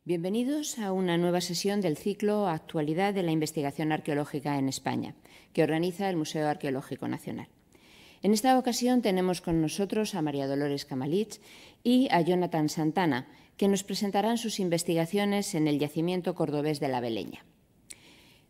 Bienvenidos a una nueva sesión del ciclo Actualidad de la Investigación Arqueológica en España, que organiza el Museo Arqueológico Nacional. En esta ocasión tenemos con nosotros a María Dolores Camalich y a Jonathan Santana, que nos presentarán sus investigaciones en el yacimiento cordobés de la Beleña.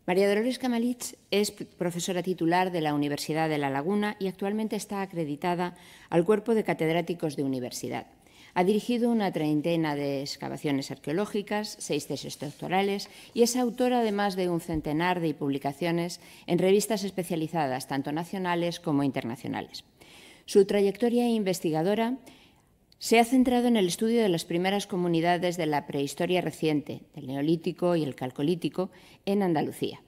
María Dolores Camalich es profesora titular de la Universidad de La Laguna y actualmente está acreditada al Cuerpo de Catedráticos de Universidad. Ha dirigido una treintena de excavaciones arqueológicas, 6 tesis doctorales y es autora de más de un centenar de publicaciones en revistas especializadas, tanto nacionales como internacionales. Su trayectoria investigadora se ha centrado en el estudio de las primeras comunidades de la prehistoria reciente, del Neolítico y el Calcolítico, en Andalucía.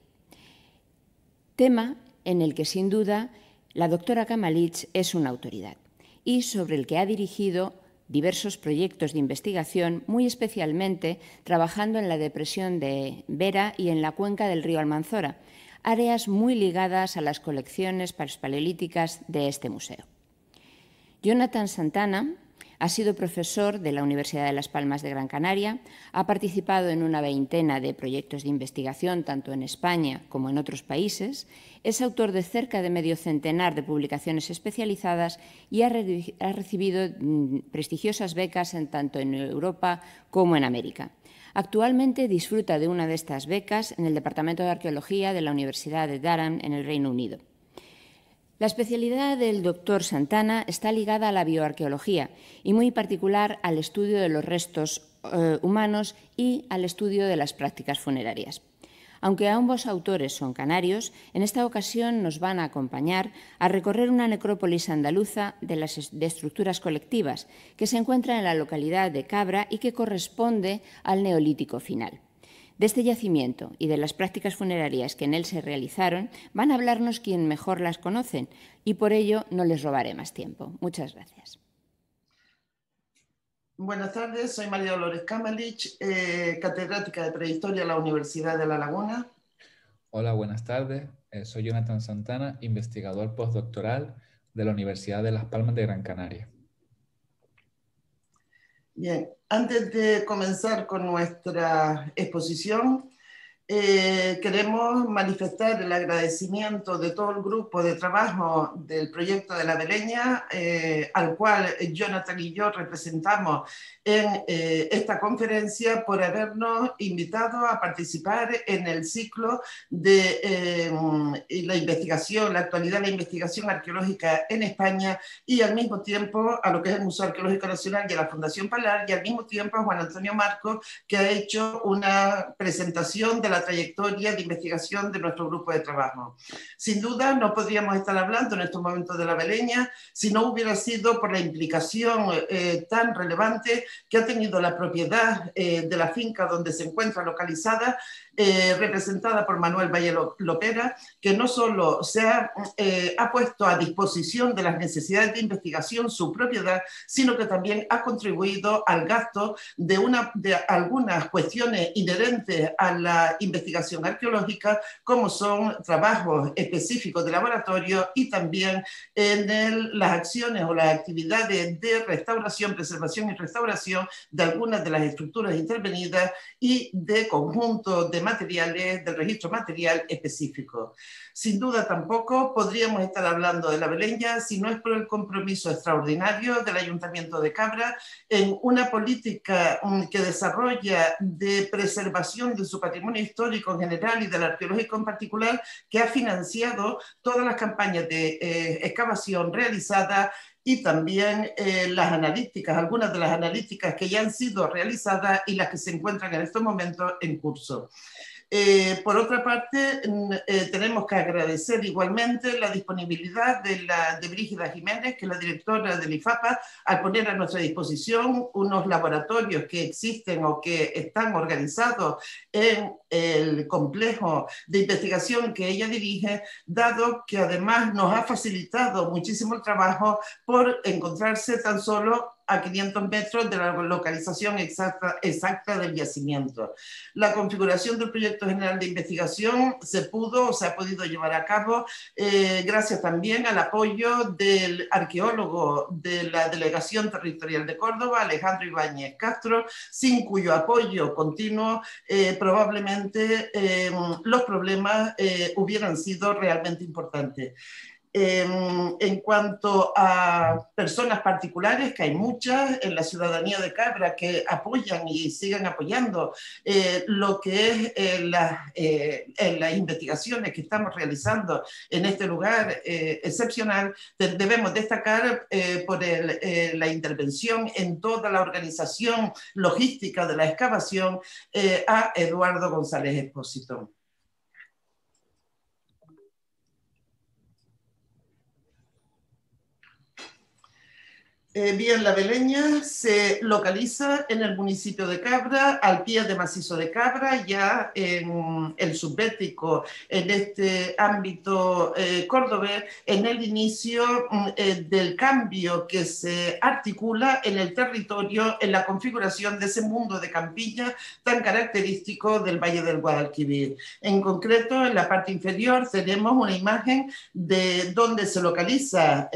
Tema en el que, sin duda, la doctora Camalich es una autoridad y sobre el que ha dirigido diversos proyectos de investigación, muy especialmente trabajando en la depresión de Vera y en la cuenca del río Almanzora, áreas muy ligadas a las colecciones paleolíticas de este museo. Jonathan Santana ha sido profesor de la Universidad de Las Palmas de Gran Canaria, ha participado en una veintena de proyectos de investigación, tanto en España como en otros países, es autor de cerca de medio centenar de publicaciones especializadas y ha recibido prestigiosas becas tanto en Europa como en América. Actualmente disfruta de una de estas becas en el Departamento de Arqueología de la Universidad de Durham, en el Reino Unido. La especialidad del doctor Santana está ligada a la bioarqueología y muy particular al estudio de los restos humanos y al estudio de las prácticas funerarias. Aunque ambos autores son canarios, en esta ocasión nos van a acompañar a recorrer una necrópolis andaluza de estructuras colectivas que se encuentra en la localidad de Cabra y que corresponde al Neolítico final. De este yacimiento y de las prácticas funerarias que en él se realizaron van a hablarnos quien mejor las conocen y por ello no les robaré más tiempo. Muchas gracias. Buenas tardes, soy María Dolores Camalich, catedrática de Prehistoria en la Universidad de La Laguna. Hola, buenas tardes. Soy Jonathan Santana, investigador postdoctoral de la Universidad de Las Palmas de Gran Canaria. Bien, antes de comenzar con nuestra exposición, queremos manifestar el agradecimiento de todo el grupo de trabajo del proyecto de la Beleña, al cual Jonathan y yo representamos en esta conferencia, por habernos invitado a participar en el ciclo de la investigación, la actualidad de la investigación arqueológica en España, y al mismo tiempo a lo que es el Museo Arqueológico Nacional y a la Fundación Palar, y al mismo tiempo a Juan Antonio Marcos, que ha hecho una presentación de la trayectoria de investigación de nuestro grupo de trabajo. Sin duda no podríamos estar hablando en estos momentos de la Beleña si no hubiera sido por la implicación tan relevante que ha tenido la propiedad de la finca donde se encuentra localizada, representada por Manuel Valle Lopera, que no solo se ha puesto a disposición de las necesidades de investigación su propiedad, sino que también ha contribuido al gasto de algunas cuestiones inherentes a la investigación arqueológica, como son trabajos específicos de laboratorio y también en las acciones o las actividades de restauración, preservación y restauración de algunas de las estructuras intervenidas y de conjunto de materiales, del registro material específico. Sin duda tampoco podríamos estar hablando de la Beleña si no es por el compromiso extraordinario del Ayuntamiento de Cabra en una política que desarrolla de preservación de su patrimonio histórico en general y del arqueológico en particular, que ha financiado todas las campañas de excavación realizadas y también las analíticas, algunas de las analíticas que ya han sido realizadas y las que se encuentran en estos momentos en curso. Por otra parte, tenemos que agradecer igualmente la disponibilidad de Brígida Jiménez, que es la directora del IFAPA, al poner a nuestra disposición unos laboratorios que existen o que están organizados en el complejo de investigación que ella dirige, dado que además nos ha facilitado muchísimo el trabajo por encontrarse tan solo a 500 metros de la localización exacta del yacimiento. La configuración del proyecto general de investigación se ha podido llevar a cabo gracias también al apoyo del arqueólogo de la Delegación Territorial de Córdoba, Alejandro Ibáñez Castro, sin cuyo apoyo continuo probablemente los problemas hubieran sido realmente importantes. En cuanto a personas particulares, que hay muchas en la ciudadanía de Cabra que apoyan y siguen apoyando lo que es las investigaciones que estamos realizando en este lugar excepcional, debemos destacar por la intervención en toda la organización logística de la excavación a Eduardo González Expósito. Bien, La Beleña se localiza en el municipio de Cabra, al pie de Macizo de Cabra, ya en el subbético, en este ámbito cordobés, en el inicio del cambio que se articula en el territorio, en la configuración de ese mundo de campiña tan característico del Valle del Guadalquivir. En concreto, en la parte inferior tenemos una imagen de donde se localiza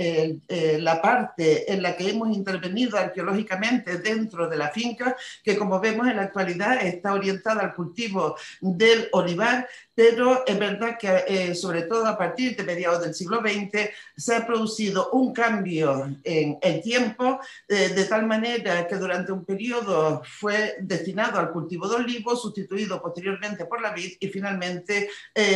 la parte en la que hemos intervenido arqueológicamente dentro de la finca, que como vemos en la actualidad está orientada al cultivo del olivar, pero es verdad que sobre todo a partir de mediados del siglo XX se ha producido un cambio en el tiempo, de tal manera que durante un periodo fue destinado al cultivo de olivo, sustituido posteriormente por la vid y finalmente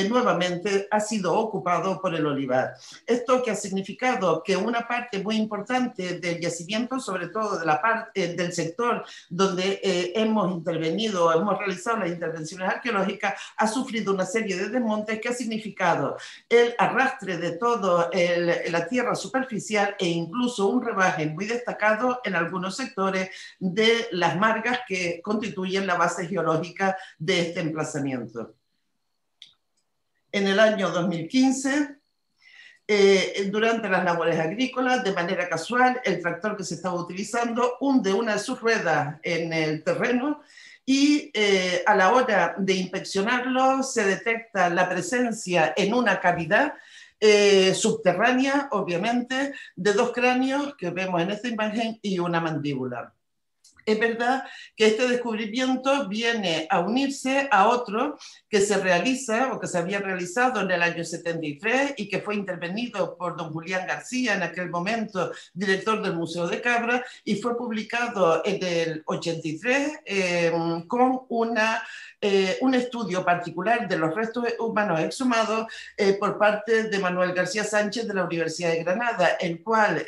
nuevamente ha sido ocupado por el olivar. Esto que ha significado que una parte muy importante del yacimiento, sobre todo de la parte del sector donde hemos intervenido, hemos realizado las intervenciones arqueológicas, ha sufrido una serie de desmontes que ha significado el arrastre de toda la tierra superficial e incluso un rebaje muy destacado en algunos sectores de las margas que constituyen la base geológica de este emplazamiento. En el año 2015, durante las labores agrícolas, de manera casual, el tractor que se estaba utilizando hunde una de sus ruedas en el terreno y a la hora de inspeccionarlo se detecta la presencia en una cavidad subterránea, obviamente, de dos cráneos que vemos en esta imagen y una mandíbula. Es verdad que este descubrimiento viene a unirse a otro que se realiza o que se había realizado en el año 73 y que fue intervenido por don Julián García, en aquel momento director del Museo de Cabra, y fue publicado en el 83 con un estudio particular de los restos humanos exhumados por parte de Manuel García Sánchez de la Universidad de Granada, el cual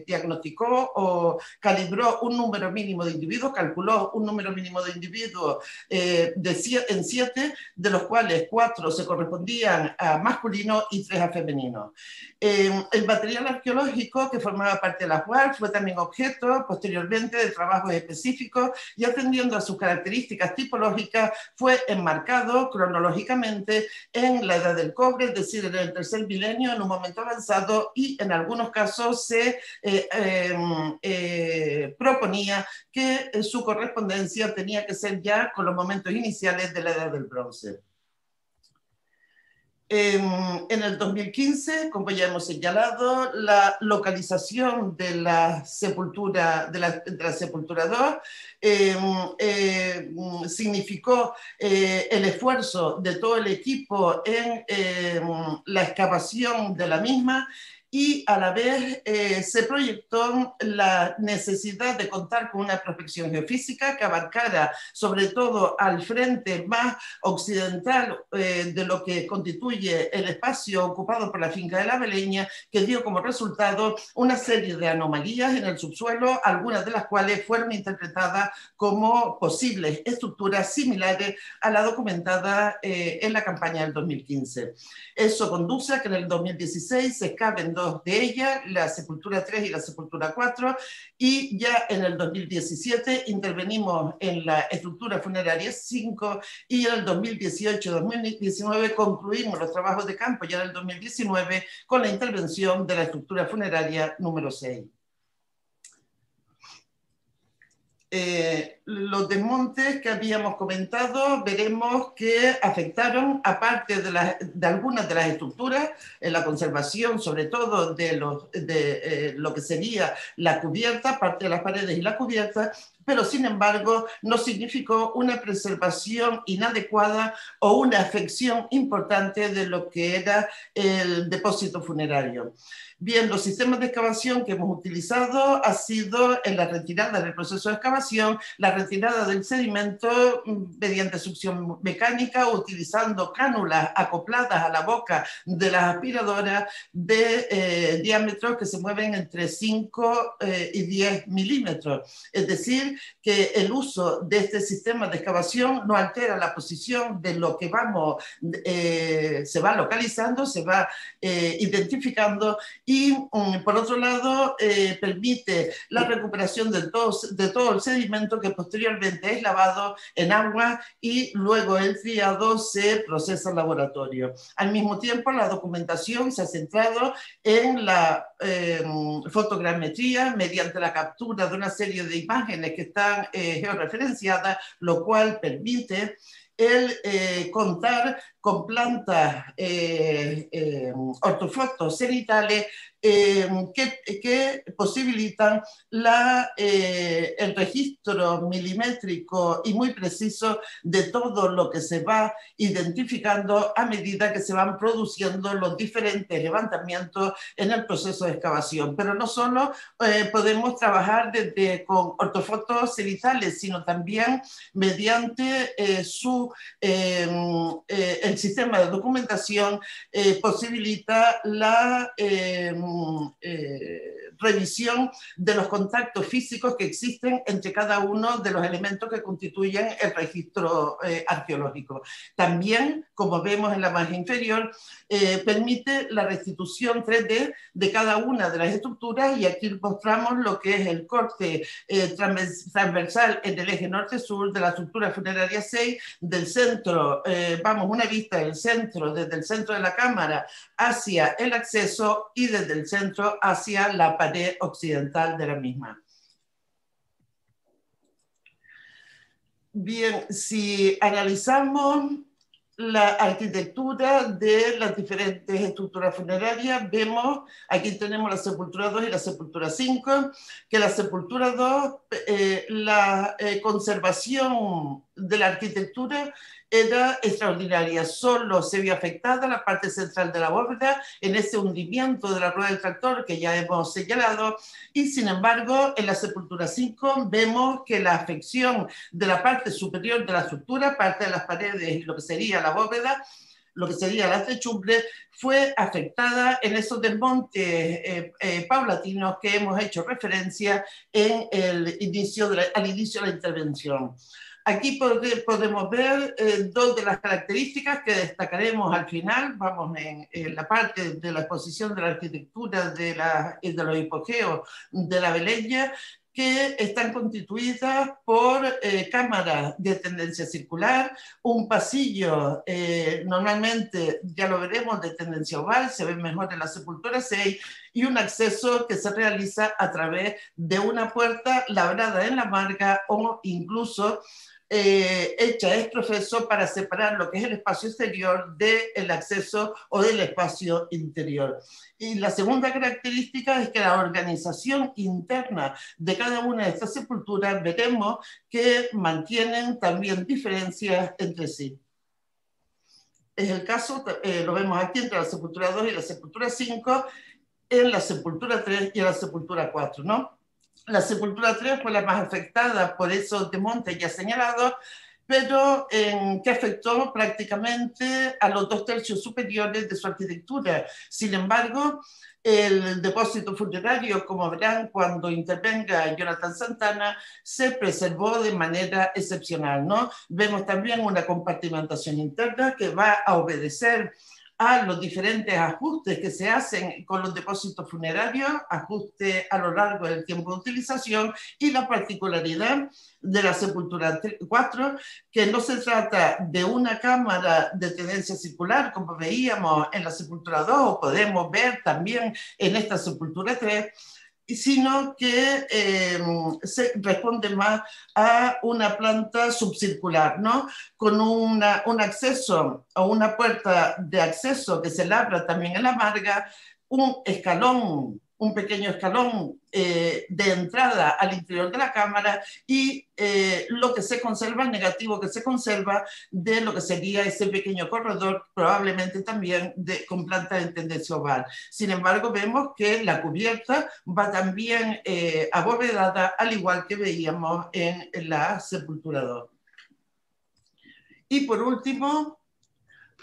diagnosticó o calibró un número mínimo de individuos, calculó un número mínimo de individuos en 7, de los cuales 4 se correspondían a masculinos y 3 a femeninos. El material arqueológico que formaba parte de la UAR fue también objeto posteriormente de trabajos específicos y atendiendo a sus características tipológicas fue enmarcado cronológicamente en la edad del cobre, es decir, en el tercer milenio, en un momento avanzado, y en algunos casos se proponía que su correspondencia tenía que ser ya con los momentos iniciales de la edad del bronce. En el 2015, como ya hemos señalado, la localización de la sepultura, de la sepultura 2 significó el esfuerzo de todo el equipo en la excavación de la misma, y a la vez se proyectó la necesidad de contar con una prospección geofísica que abarcara sobre todo al frente más occidental de lo que constituye el espacio ocupado por la finca de La Beleña, que dio como resultado una serie de anomalías en el subsuelo, algunas de las cuales fueron interpretadas como posibles estructuras similares a la documentada en la campaña del 2015. Eso conduce a que en el 2016 se excaven 2 de ellas, la sepultura 3 y la sepultura 4, y ya en el 2017 intervenimos en la estructura funeraria 5 y en el 2018-2019 concluimos los trabajos de campo ya en el 2019 con la intervención de la estructura funeraria número 6. los desmontes que habíamos comentado, veremos que afectaron, aparte de algunas de las estructuras, en la conservación, sobre todo de lo que sería la cubierta, parte de las paredes y la cubierta, pero sin embargo no significó una preservación inadecuada o una afección importante de lo que era el depósito funerario. Bien, los sistemas de excavación que hemos utilizado ha sido en la retirada del proceso de excavación, la retirada del sedimento mediante succión mecánica, utilizando cánulas acopladas a la boca de las aspiradoras de diámetros que se mueven entre 5 y 10 milímetros. Es decir, que el uso de este sistema de excavación no altera la posición de lo que se va localizando, se va identificando, y por otro lado permite la recuperación de todo el sedimento que posteriormente es lavado en agua y luego el triado se procesa en laboratorio. Al mismo tiempo, la documentación se ha centrado en la fotogrametría mediante la captura de una serie de imágenes que están georreferenciadas, lo cual permite el contar con plantas ortofotos cenitales que posibilitan el registro milimétrico y muy preciso de todo lo que se va identificando a medida que se van produciendo los diferentes levantamientos en el proceso de excavación. Pero no solo podemos trabajar con ortofotos cenitales, sino también mediante el sistema de documentación posibilita la revisión de los contactos físicos que existen entre cada uno de los elementos que constituyen el registro arqueológico. También, como vemos en la margen inferior, permite la restitución 3D de cada una de las estructuras, y aquí mostramos lo que es el corte transversal en el eje norte-sur de la estructura funeraria 6, del centro, una vista del centro, desde el centro de la cámara hacia el acceso y desde el centro hacia la pared occidental de la misma. Bien, si analizamos la arquitectura de las diferentes estructuras funerarias, vemos, aquí tenemos la sepultura 2 y la sepultura 5, que la sepultura 2, la conservación de la arquitectura era extraordinaria. Solo se vio afectada la parte central de la bóveda en ese hundimiento de la rueda del tractor que ya hemos señalado, y sin embargo en la sepultura 5 vemos que la afección de la parte superior de la estructura, parte de las paredes y lo que sería la bóveda, lo que sería la techumbre, fue afectada en esos desmontes paulatinos que hemos hecho referencia al inicio de la intervención. Aquí podemos ver dos de las características que destacaremos al final. Vamos en la parte de la exposición de la arquitectura de los hipogeos de la Beleña, que están constituidas por cámaras de tendencia circular, un pasillo, normalmente, ya lo veremos, de tendencia oval, se ve mejor en la sepultura 6, y un acceso que se realiza a través de una puerta labrada en la marga o incluso hecha es profeso para separar lo que es el espacio exterior del acceso o del espacio interior. Y la segunda característica es que la organización interna de cada una de estas sepulturas veremos que mantienen también diferencias entre sí. Es el caso, lo vemos aquí entre la sepultura 2 y la sepultura 5, en la sepultura 3 y en la sepultura 4, ¿no? La sepultura 3 fue la más afectada por esos desmontes ya señalados, pero que afectó prácticamente a los 2/3 superiores de su arquitectura. Sin embargo, el depósito funerario, como verán cuando intervenga Jonathan Santana, se preservó de manera excepcional, ¿no? Vemos también una compartimentación interna que va a obedecer a los diferentes ajustes que se hacen con los depósitos funerarios, ajustes a lo largo del tiempo de utilización, y la particularidad de la sepultura 4, que no se trata de una cámara de tendencia circular, como veíamos en la sepultura 2, o podemos ver también en esta sepultura 3, sino que se responde más a una planta subcircular, ¿no? Con un acceso o una puerta de acceso que se labra también en la marga, un escalón, un pequeño escalón de entrada al interior de la cámara y lo que se conserva, el negativo que se conserva de lo que sería ese pequeño corredor, probablemente también con planta de tendencia oval. Sin embargo, vemos que la cubierta va también abovedada, al igual que veíamos en la sepultura 2. Y por último,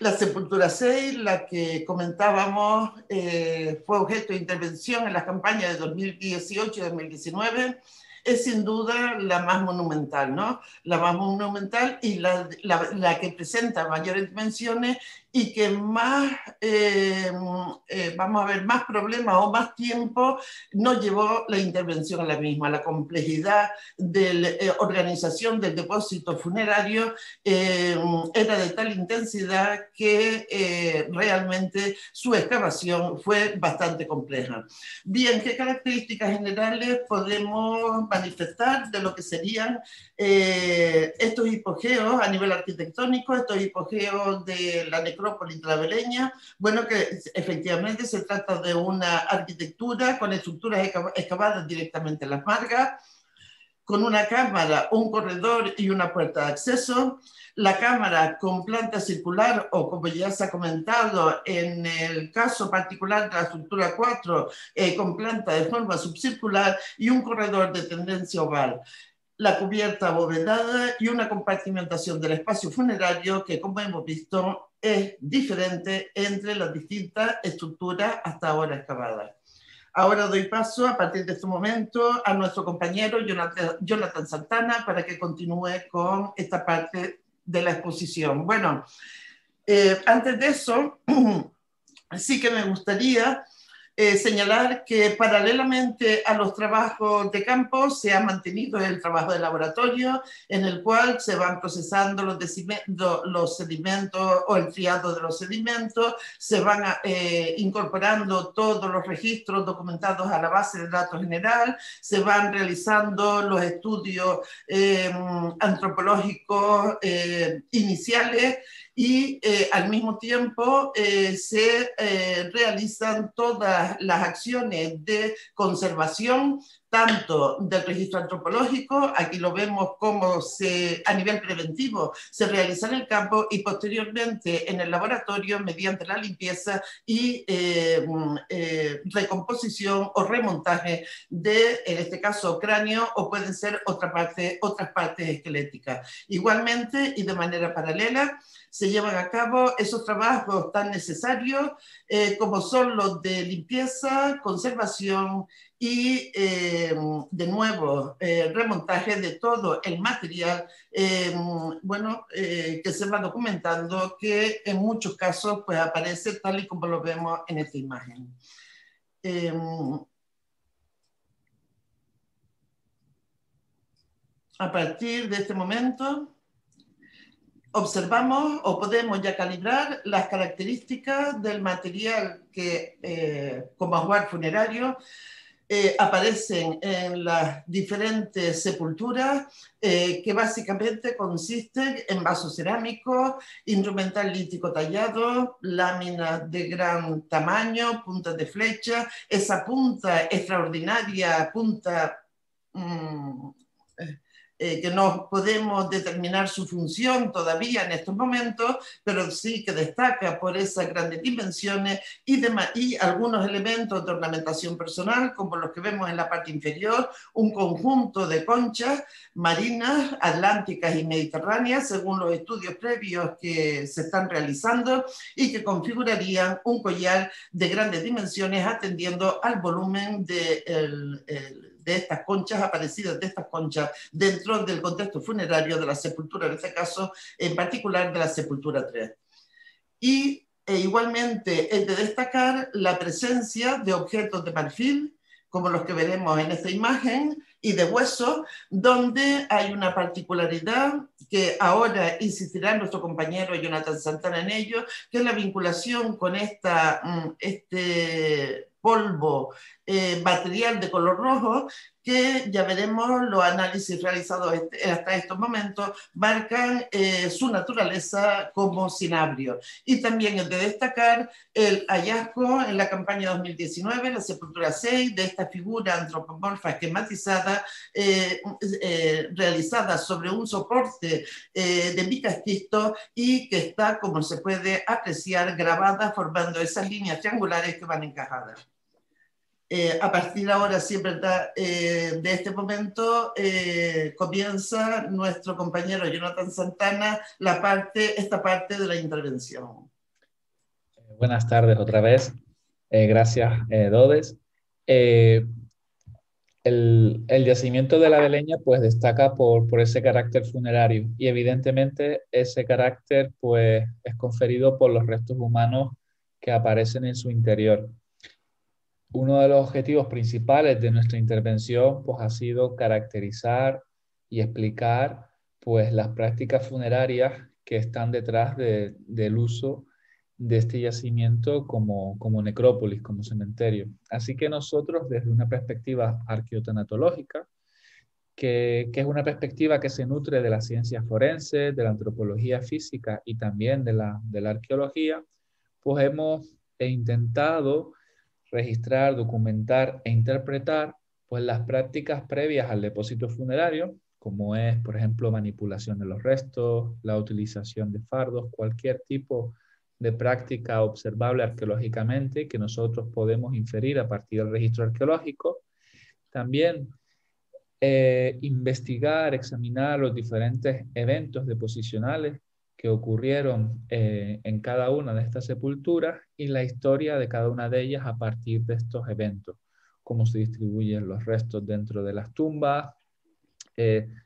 la sepultura 6, la que comentábamos, fue objeto de intervención en las campañas de 2018 y 2019, es sin duda la más monumental, ¿no? La más monumental y la que presenta mayores dimensiones y que más, vamos a ver, más problemas o más tiempo nos llevó la intervención a la misma. La complejidad de la organización del depósito funerario era de tal intensidad que realmente su excavación fue bastante compleja. Bien, ¿qué características generales podemos manifestar de lo que serían estos hipogeos a nivel arquitectónico, estos hipogeos de la necrópolis traveleña? Bueno, que efectivamente se trata de una arquitectura con estructuras excavadas directamente en las margas, con una cámara, un corredor y una puerta de acceso. La cámara con planta circular o, como ya se ha comentado, en el caso particular de la estructura 4, con planta de forma subcircular y un corredor de tendencia oval. La cubierta abovedada y una compartimentación del espacio funerario que, como hemos visto, es diferente entre las distintas estructuras hasta ahora excavadas. Ahora doy paso, a partir de este momento, a nuestro compañero Jonathan Santana para que continúe con esta parte de la exposición. Bueno, antes de eso, sí que me gustaría señalar que paralelamente a los trabajos de campo se ha mantenido el trabajo de laboratorio en el cual se van procesando los sedimentos o el triado de los sedimentos, se van incorporando todos los registros documentados a la base de datos general, se van realizando los estudios antropológicos iniciales y al mismo tiempo se realizan todas las acciones de conservación, tanto del registro antropológico, aquí lo vemos como a nivel preventivo se realiza en el campo y posteriormente en el laboratorio mediante la limpieza y recomposición o remontaje de, en este caso, cráneo o pueden ser otras partes esqueléticas. Igualmente y de manera paralela, se llevan a cabo esos trabajos tan necesarios como son los de limpieza, conservación y, de nuevo, remontaje de todo el material que se va documentando, que en muchos casos pues, aparece tal y como lo vemos en esta imagen. A partir de este momento, observamos o podemos ya calibrar las características del material que, como ajuar funerario, aparecen en las diferentes sepulturas, que básicamente consisten en vasos cerámicos, instrumental lítico tallado, láminas de gran tamaño, puntas de flecha, esa punta extraordinaria, punta que no podemos determinar su función todavía en estos momentos, pero sí que destaca por esas grandes dimensiones y algunos elementos de ornamentación personal, como los que vemos en la parte inferior, un conjunto de conchas marinas, atlánticas y mediterráneas, según los estudios previos que se están realizando, y que configurarían un collar de grandes dimensiones atendiendo al volumen de estas conchas, aparecidas de estas conchas dentro del contexto funerario de la sepultura, en este caso en particular de la sepultura 3. Y igualmente es de destacar la presencia de objetos de marfil, como los que veremos en esta imagen, y de hueso, donde hay una particularidad que ahora insistirá nuestro compañero Jonathan Santana en ello, que es la vinculación con este polvo material de color rojo, que ya veremos los análisis realizados hasta estos momentos, marcan su naturaleza como cinabrio. Y también es de destacar el hallazgo en la campaña 2019, la sepultura 6, de esta figura antropomorfa esquematizada realizada sobre un soporte de bicastisto y que está, como se puede apreciar, grabada formando esas líneas triangulares que van encajadas. A partir ahora, sí, ¿verdad? De este momento comienza nuestro compañero Jonathan Santana esta parte de la intervención. Buenas tardes otra vez. Gracias, Dodes. El yacimiento de la Beleña pues destaca por ese carácter funerario y evidentemente ese carácter pues es conferido por los restos humanos que aparecen en su interior. Uno de los objetivos principales de nuestra intervención pues ha sido caracterizar y explicar pues las prácticas funerarias que están detrás del uso de este yacimiento como necrópolis, como cementerio. Así que nosotros, desde una perspectiva arqueotanatológica, que es una perspectiva que se nutre de las ciencias forenses, de la antropología física y también de la arqueología, pues hemos intentado registrar, documentar e interpretar pues, las prácticas previas al depósito funerario, como es, por ejemplo, manipulación de los restos, la utilización de fardos, cualquier tipo de práctica observable arqueológicamente que nosotros podemos inferir a partir del registro arqueológico. También investigar, examinar los diferentes eventos deposicionales que ocurrieron en cada una de estas sepulturas y la historia de cada una de ellas a partir de estos eventos, cómo se distribuyen los restos dentro de las tumbas,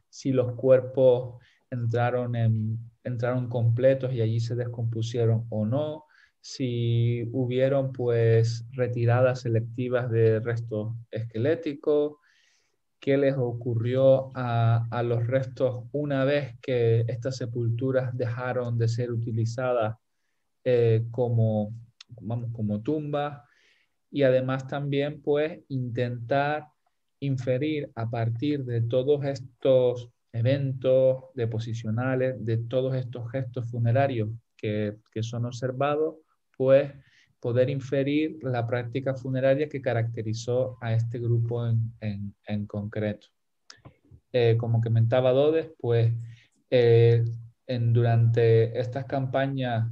si los cuerpos entraron completos y allí se descompusieron o no, si hubieron pues retiradas selectivas de restos esqueléticos, qué les ocurrió a los restos una vez que estas sepulturas dejaron de ser utilizadas como tumbas, y además también pues intentar inferir a partir de todos estos eventos deposicionales, de todos estos gestos funerarios que son observados, pues poder inferir la práctica funeraria que caracterizó a este grupo en concreto. Como comentaba Dodes, pues durante estas campañas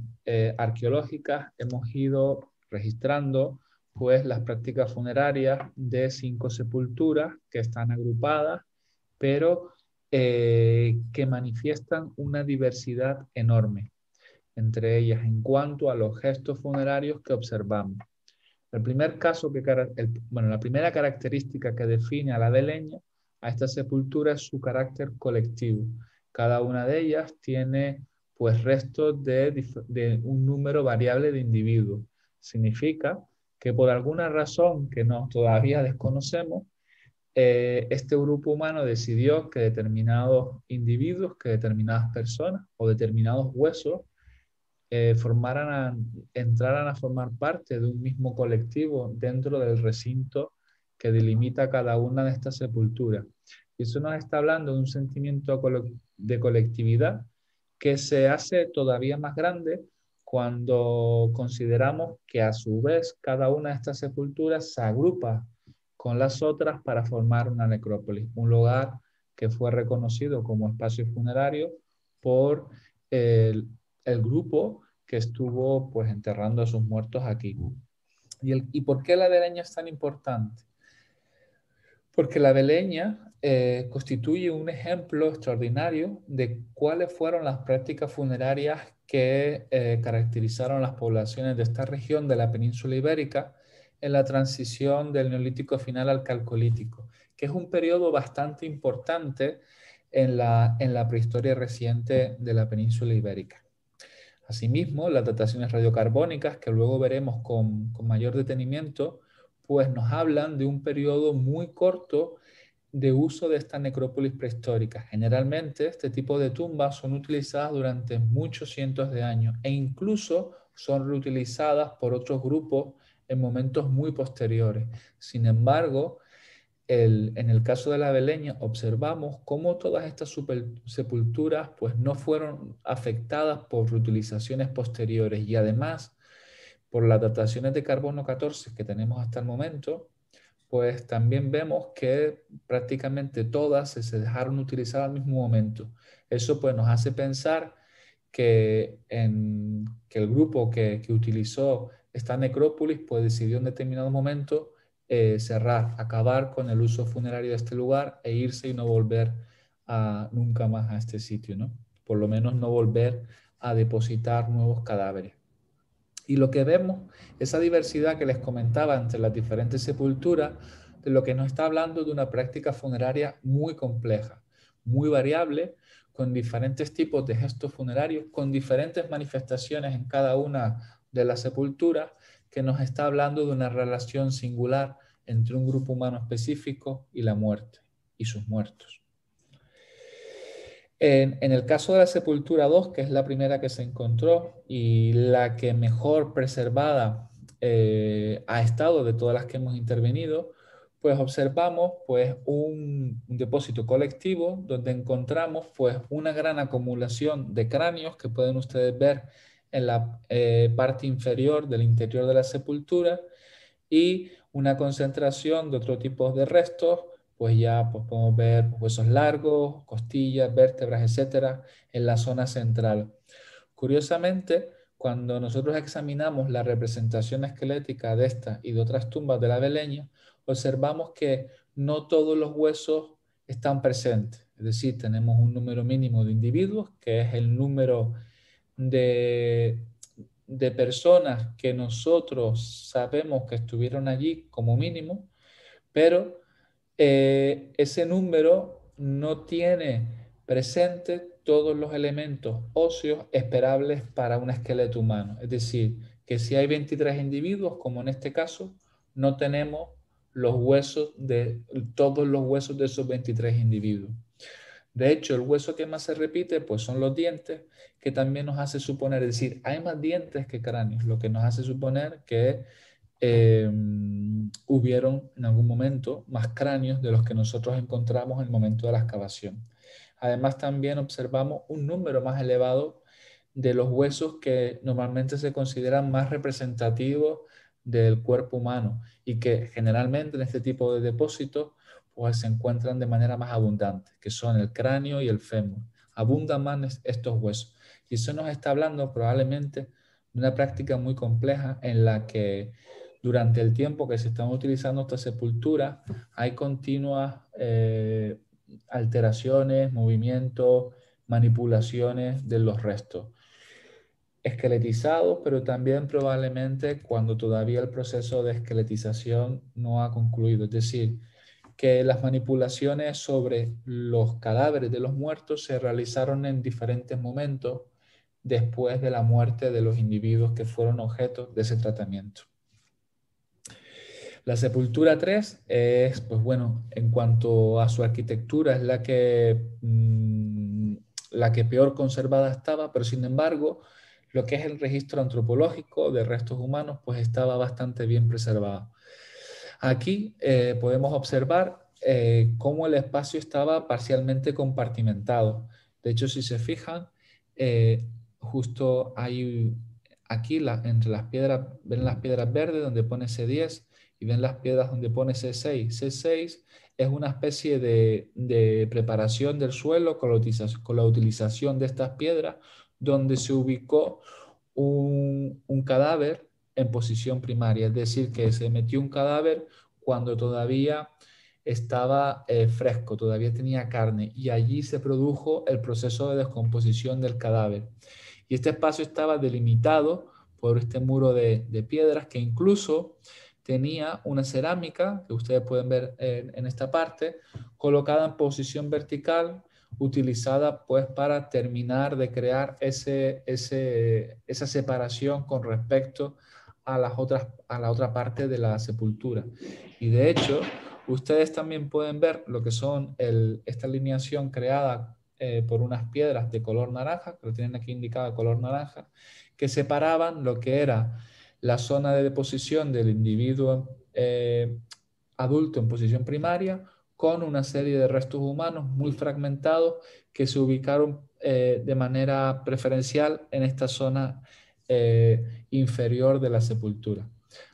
arqueológicas hemos ido registrando pues las prácticas funerarias de 5 sepulturas que están agrupadas, pero que manifiestan una diversidad enorme entre ellas en cuanto a los gestos funerarios que observamos. El primer caso la primera característica que define a la Beleña, a esta sepultura, es su carácter colectivo. Cada una de ellas tiene pues restos de un número variable de individuos. Significa que por alguna razón que todavía desconocemos, este grupo humano decidió que determinados individuos, que determinadas personas o determinados huesos entraran a formar parte de un mismo colectivo dentro del recinto que delimita cada una de estas sepulturas. Y eso nos está hablando de un sentimiento de colectividad que se hace todavía más grande cuando consideramos que a su vez cada una de estas sepulturas se agrupa con las otras para formar una necrópolis, un lugar que fue reconocido como espacio funerario por el grupo que estuvo pues enterrando a sus muertos aquí. ¿Y por qué la Beleña es tan importante? Porque la Beleña constituye un ejemplo extraordinario de cuáles fueron las prácticas funerarias que caracterizaron las poblaciones de esta región de la península ibérica en la transición del Neolítico final al Calcolítico, que es un periodo bastante importante en la prehistoria reciente de la península ibérica. Asimismo, las dataciones radiocarbónicas, que luego veremos con mayor detenimiento, pues nos hablan de un periodo muy corto de uso de esta necrópolis prehistórica. Generalmente este tipo de tumbas son utilizadas durante muchos cientos de años e incluso son reutilizadas por otros grupos en momentos muy posteriores. Sin embargo, en el caso de la Beleña observamos cómo todas estas sepulturas pues, no fueron afectadas por reutilizaciones posteriores y además por las dataciones de carbono 14 que tenemos hasta el momento, pues también vemos que prácticamente todas se dejaron utilizar al mismo momento. Eso pues nos hace pensar que el grupo que utilizó esta necrópolis pues decidió en determinado momento cerrar, acabar con el uso funerario de este lugar e irse y no volver nunca más a este sitio, ¿no? Por lo menos no volver a depositar nuevos cadáveres. Y lo que vemos, esa diversidad que les comentaba entre las diferentes sepulturas, de lo que nos está hablando de una práctica funeraria muy compleja, muy variable, con diferentes tipos de gestos funerarios, con diferentes manifestaciones en cada una de las sepulturas, que nos está hablando de una relación singular entre un grupo humano específico y la muerte y sus muertos. En el caso de la sepultura 2, que es la primera que se encontró y la que mejor preservada ha estado de todas las que hemos intervenido, pues observamos pues, un depósito colectivo donde encontramos pues, una gran acumulación de cráneos que pueden ustedes ver en la parte inferior del interior de la sepultura y una concentración de otro tipo de restos, pues ya pues podemos ver huesos largos, costillas, vértebras, etcétera, en la zona central. Curiosamente, cuando nosotros examinamos la representación esquelética de esta y de otras tumbas de la Beleña, observamos que no todos los huesos están presentes. Es decir, tenemos un número mínimo de individuos, que es el número de personas que nosotros sabemos que estuvieron allí como mínimo, pero ese número no tiene presente todos los elementos óseos esperables para un esqueleto humano. Es decir, que si hay 23 individuos, como en este caso, no tenemos todos los huesos de esos 23 individuos. De hecho, el hueso que más se repite pues son los dientes, que también nos hace suponer, es decir, hay más dientes que cráneos, lo que nos hace suponer que hubieron en algún momento más cráneos de los que nosotros encontramos en el momento de la excavación. Además, también observamos un número más elevado de los huesos que normalmente se consideran más representativos del cuerpo humano y que generalmente en este tipo de depósitos pues se encuentran de manera más abundante, que son el cráneo y el fémur. Abundan más estos huesos. Y eso nos está hablando probablemente de una práctica muy compleja en la que durante el tiempo que se están utilizando estas sepulturas hay continuas alteraciones, movimientos, manipulaciones de los restos. Esqueletizados, pero también probablemente cuando todavía el proceso de esqueletización no ha concluido. Es decir, que las manipulaciones sobre los cadáveres de los muertos se realizaron en diferentes momentos después de la muerte de los individuos que fueron objeto de ese tratamiento. La sepultura 3 es, pues bueno, en cuanto a su arquitectura, es la que peor conservada estaba, pero sin embargo, lo que es el registro antropológico de restos humanos, pues estaba bastante bien preservado. Aquí podemos observar cómo el espacio estaba parcialmente compartimentado. De hecho, si se fijan, justo hay aquí entre las piedras, ven las piedras verdes donde pone C10 y ven las piedras donde pone C6. C6 es una especie de preparación del suelo con la utilización de estas piedras donde se ubicó un cadáver en posición primaria, es decir, que se metió un cadáver cuando todavía estaba fresco, todavía tenía carne, y allí se produjo el proceso de descomposición del cadáver. Y este espacio estaba delimitado por este muro de piedras que incluso tenía una cerámica, que ustedes pueden ver en esta parte, colocada en posición vertical, utilizada pues para terminar de crear esa separación con respecto a la otra parte de la sepultura. Y de hecho, Ustedes también pueden ver lo que son esta alineación creada por unas piedras de color naranja, que lo tienen aquí indicado de color naranja, que separaban lo que era la zona de deposición del individuo adulto en posición primaria con una serie de restos humanos muy fragmentados que se ubicaron de manera preferencial en esta zona inferior de la sepultura.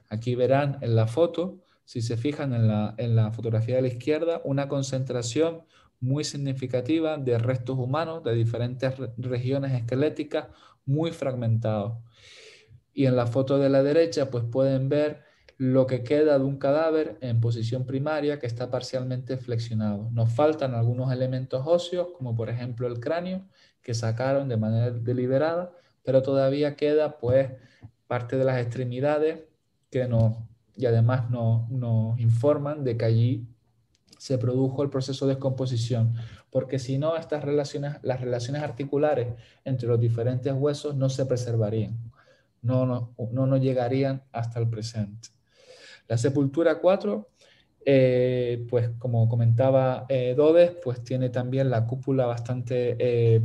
Aquí verán en la foto, si se fijan en la fotografía de la izquierda, una concentración muy significativa de restos humanos de diferentes regiones esqueléticas muy fragmentados. Y en la foto de la derecha pues pueden ver lo que queda de un cadáver en posición primaria que está parcialmente flexionado. Nos faltan algunos elementos óseos, como por ejemplo el cráneo, que sacaron de manera deliberada, pero todavía queda pues parte de las extremidades y además nos informan de que allí se produjo el proceso de descomposición, porque si no, las relaciones articulares entre los diferentes huesos no se preservarían, no nos llegarían hasta el presente. La sepultura 4, pues como comentaba Dodes, pues tiene también la cúpula bastante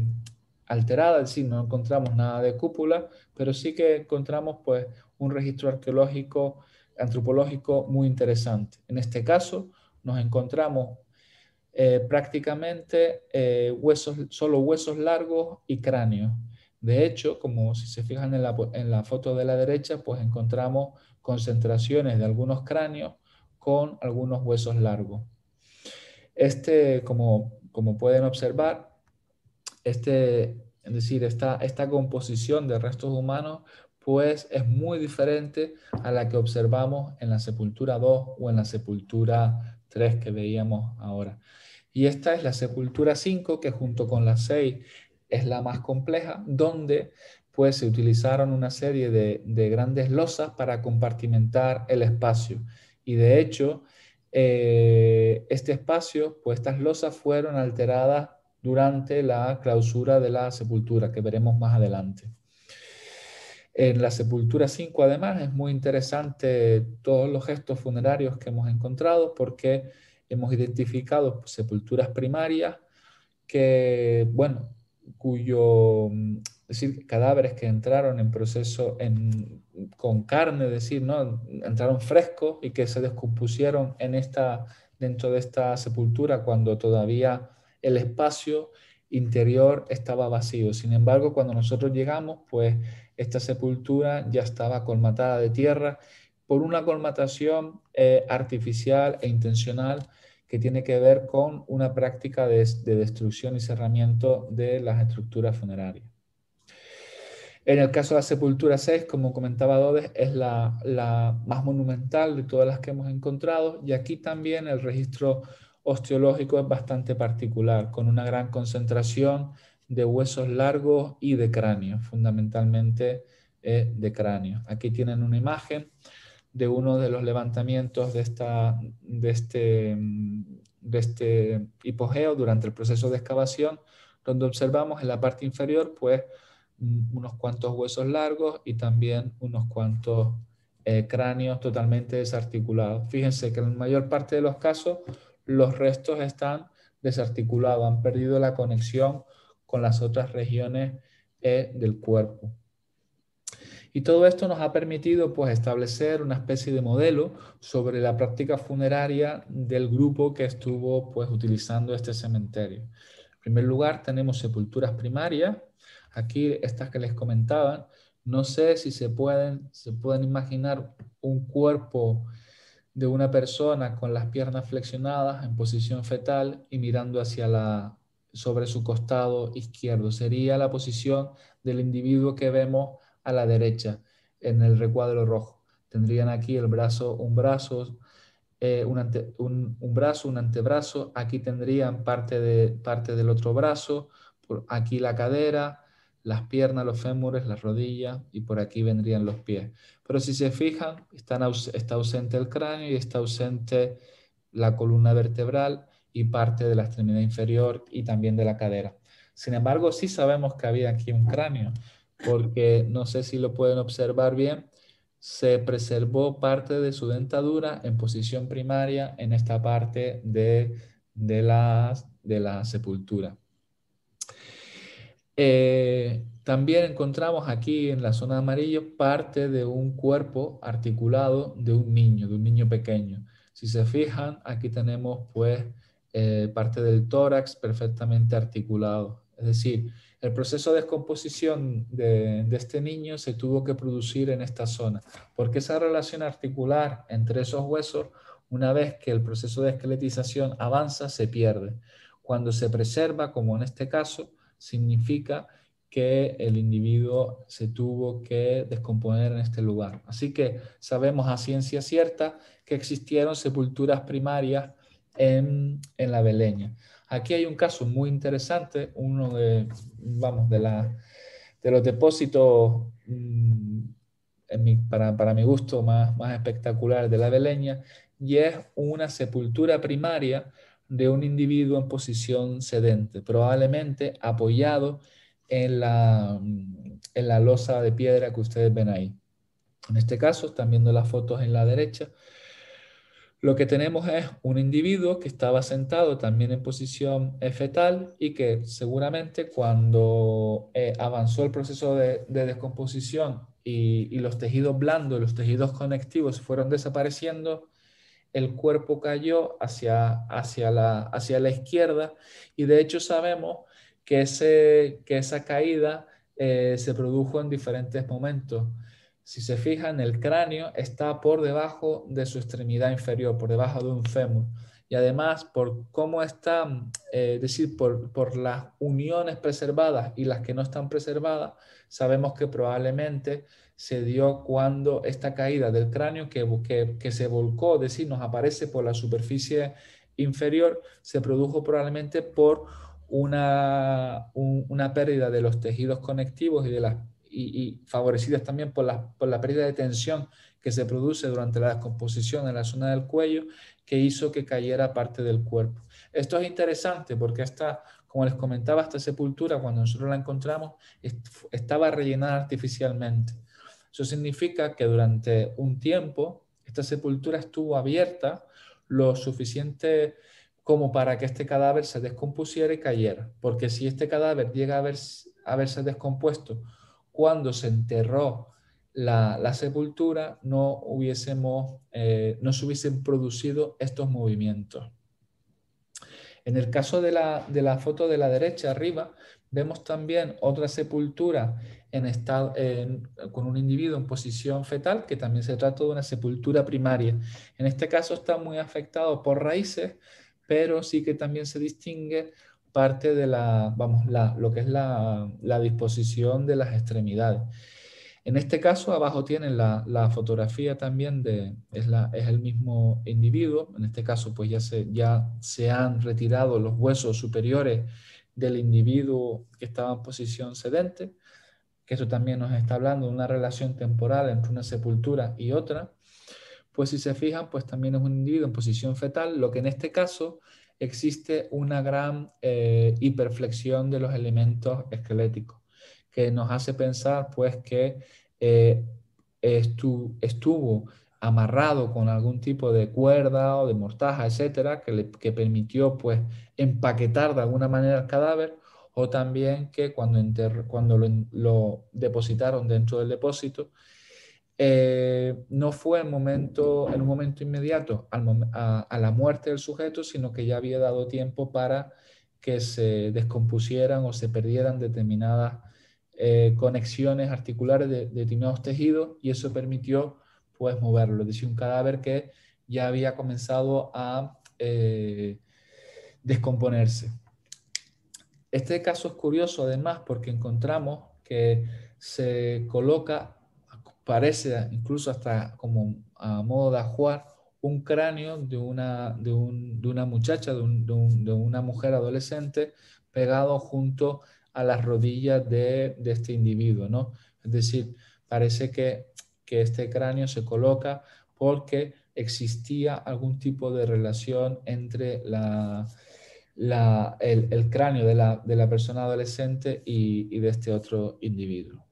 alterada, es decir, no encontramos nada de cúpula, pero sí que encontramos pues un registro arqueológico, antropológico muy interesante. En este caso nos encontramos prácticamente solo huesos largos y cráneos. De hecho, como si se fijan en la foto de la derecha, pues encontramos concentraciones de algunos cráneos con algunos huesos largos. Como pueden observar, es decir, esta composición de restos humanos pues es muy diferente a la que observamos en la sepultura 2 o en la sepultura 3 que veíamos ahora. Y esta es la sepultura 5, que junto con la 6 es la más compleja, donde pues se utilizaron una serie de grandes losas para compartimentar el espacio. Y de hecho, este espacio, pues estas losas fueron alteradas durante la clausura de la sepultura, que veremos más adelante. En la sepultura 5, además, es muy interesante todos los gestos funerarios que hemos encontrado, porque hemos identificado sepulturas primarias que, bueno, es decir, cadáveres que entraron en proceso con carne, es decir, ¿no? Entraron frescos y que se descompusieron dentro de esta sepultura cuando todavía el espacio interior estaba vacío. Sin embargo, cuando nosotros llegamos, pues esta sepultura ya estaba colmatada de tierra por una colmatación artificial e intencional que tiene que ver con una práctica de destrucción y cerramiento de las estructuras funerarias. En el caso de la sepultura 6, como comentaba Dodes, es la más monumental de todas las que hemos encontrado, y aquí también el registro osteológico es bastante particular, con una gran concentración de huesos largos y de cráneo, fundamentalmente de cráneo. Aquí tienen una imagen de uno de los levantamientos de este hipogeo durante el proceso de excavación, donde observamos en la parte inferior pues unos cuantos huesos largos y también unos cuantos cráneos totalmente desarticulados. Fíjense que en la mayor parte de los casos los restos están desarticulados, han perdido la conexión con las otras regiones del cuerpo. Y todo esto nos ha permitido pues, establecer una especie de modelo sobre la práctica funeraria del grupo que estuvo pues, utilizando este cementerio. En primer lugar, tenemos sepulturas primarias. Aquí, estas que les comentaba, no sé si se pueden imaginar un cuerpo de una persona con las piernas flexionadas en posición fetal y mirando sobre su costado izquierdo. Sería la posición del individuo que vemos a la derecha en el recuadro rojo. Tendrían aquí un brazo, un antebrazo, aquí tendrían parte del otro brazo, aquí la cadera, las piernas, los fémures, las rodillas, y por aquí vendrían los pies. Pero si se fijan, está ausente el cráneo y está ausente la columna vertebral y parte de la extremidad inferior y también de la cadera. Sin embargo, sí sabemos que había aquí un cráneo, porque no sé si lo pueden observar bien, se preservó parte de su dentadura en posición primaria en esta parte de la sepultura. También encontramos aquí en la zona de amarillo parte de un cuerpo articulado de un niño pequeño. Si se fijan, aquí tenemos pues parte del tórax perfectamente articulado. Es decir, el proceso de descomposición de este niño se tuvo que producir en esta zona, porque esa relación articular entre esos huesos, una vez que el proceso de esqueletización avanza, se pierde. Cuando se preserva, como en este caso, significa que el individuo se tuvo que descomponer en este lugar. Así que sabemos a ciencia cierta que existieron sepulturas primarias en la Beleña. Aquí hay un caso muy interesante, uno de los depósitos, para mi gusto, más espectacular de la Beleña, y es una sepultura primaria de un individuo en posición sedente, probablemente apoyado en la losa de piedra que ustedes ven ahí. En este caso, están viendo las fotos en la derecha. Lo que tenemos es un individuo que estaba sentado también en posición fetal y que seguramente cuando avanzó el proceso de descomposición y los tejidos blandos, los tejidos conectivos fueron desapareciendo, el cuerpo cayó hacia la izquierda y de hecho sabemos que esa caída se produjo en diferentes momentos. Si se fijan, el cráneo está por debajo de su extremidad inferior, por debajo de un fémur. Y además, por cómo están, es decir, por las uniones preservadas y las que no están preservadas, sabemos que probablemente se dio cuando esta caída del cráneo que se volcó, es decir, nos aparece por la superficie inferior, se produjo probablemente por una pérdida de los tejidos conectivos y favorecidas también por la pérdida de tensión que se produce durante la descomposición en la zona del cuello, que hizo que cayera parte del cuerpo. Esto es interesante porque como les comentaba, esta sepultura, cuando nosotros la encontramos, estaba rellenada artificialmente. Eso significa que durante un tiempo esta sepultura estuvo abierta lo suficiente como para que este cadáver se descompusiera y cayera. Porque si este cadáver llega a haberse descompuesto cuando se enterró la sepultura, no se hubiesen producido estos movimientos. En el caso de la foto de la derecha arriba, vemos también otra sepultura con un individuo en posición fetal, que también se trata de una sepultura primaria. En este caso está muy afectado por raíces, pero sí que también se distingue parte de lo que es la disposición de las extremidades. En este caso, abajo tienen la fotografía también es el mismo individuo. En este caso, pues ya se han retirado los huesos superiores del individuo que estaba en posición sedente, que eso también nos está hablando de una relación temporal entre una sepultura y otra. Pues si se fijan, pues también es un individuo en posición fetal, lo que en este caso existe una gran hiperflexión de los elementos esqueléticos, que nos hace pensar pues que estuvo amarrado con algún tipo de cuerda o de mortaja, etcétera, que permitió pues empaquetar de alguna manera el cadáver, o también que cuando lo depositaron dentro del depósito, no fue en un momento inmediato a la muerte del sujeto, sino que ya había dado tiempo para que se descompusieran o se perdieran determinadas conexiones articulares de determinados tejidos, y eso permitió pues moverlo. Es decir, un cadáver que ya había comenzado a descomponerse. Este caso es curioso además porque encontramos que se coloca, parece incluso hasta como a modo de ajuar, un cráneo de una muchacha, de una mujer adolescente, pegado junto a las rodillas de este individuo, ¿no? Es decir, parece que este cráneo se coloca porque existía algún tipo de relación entre el cráneo de la persona adolescente y de este otro individuo.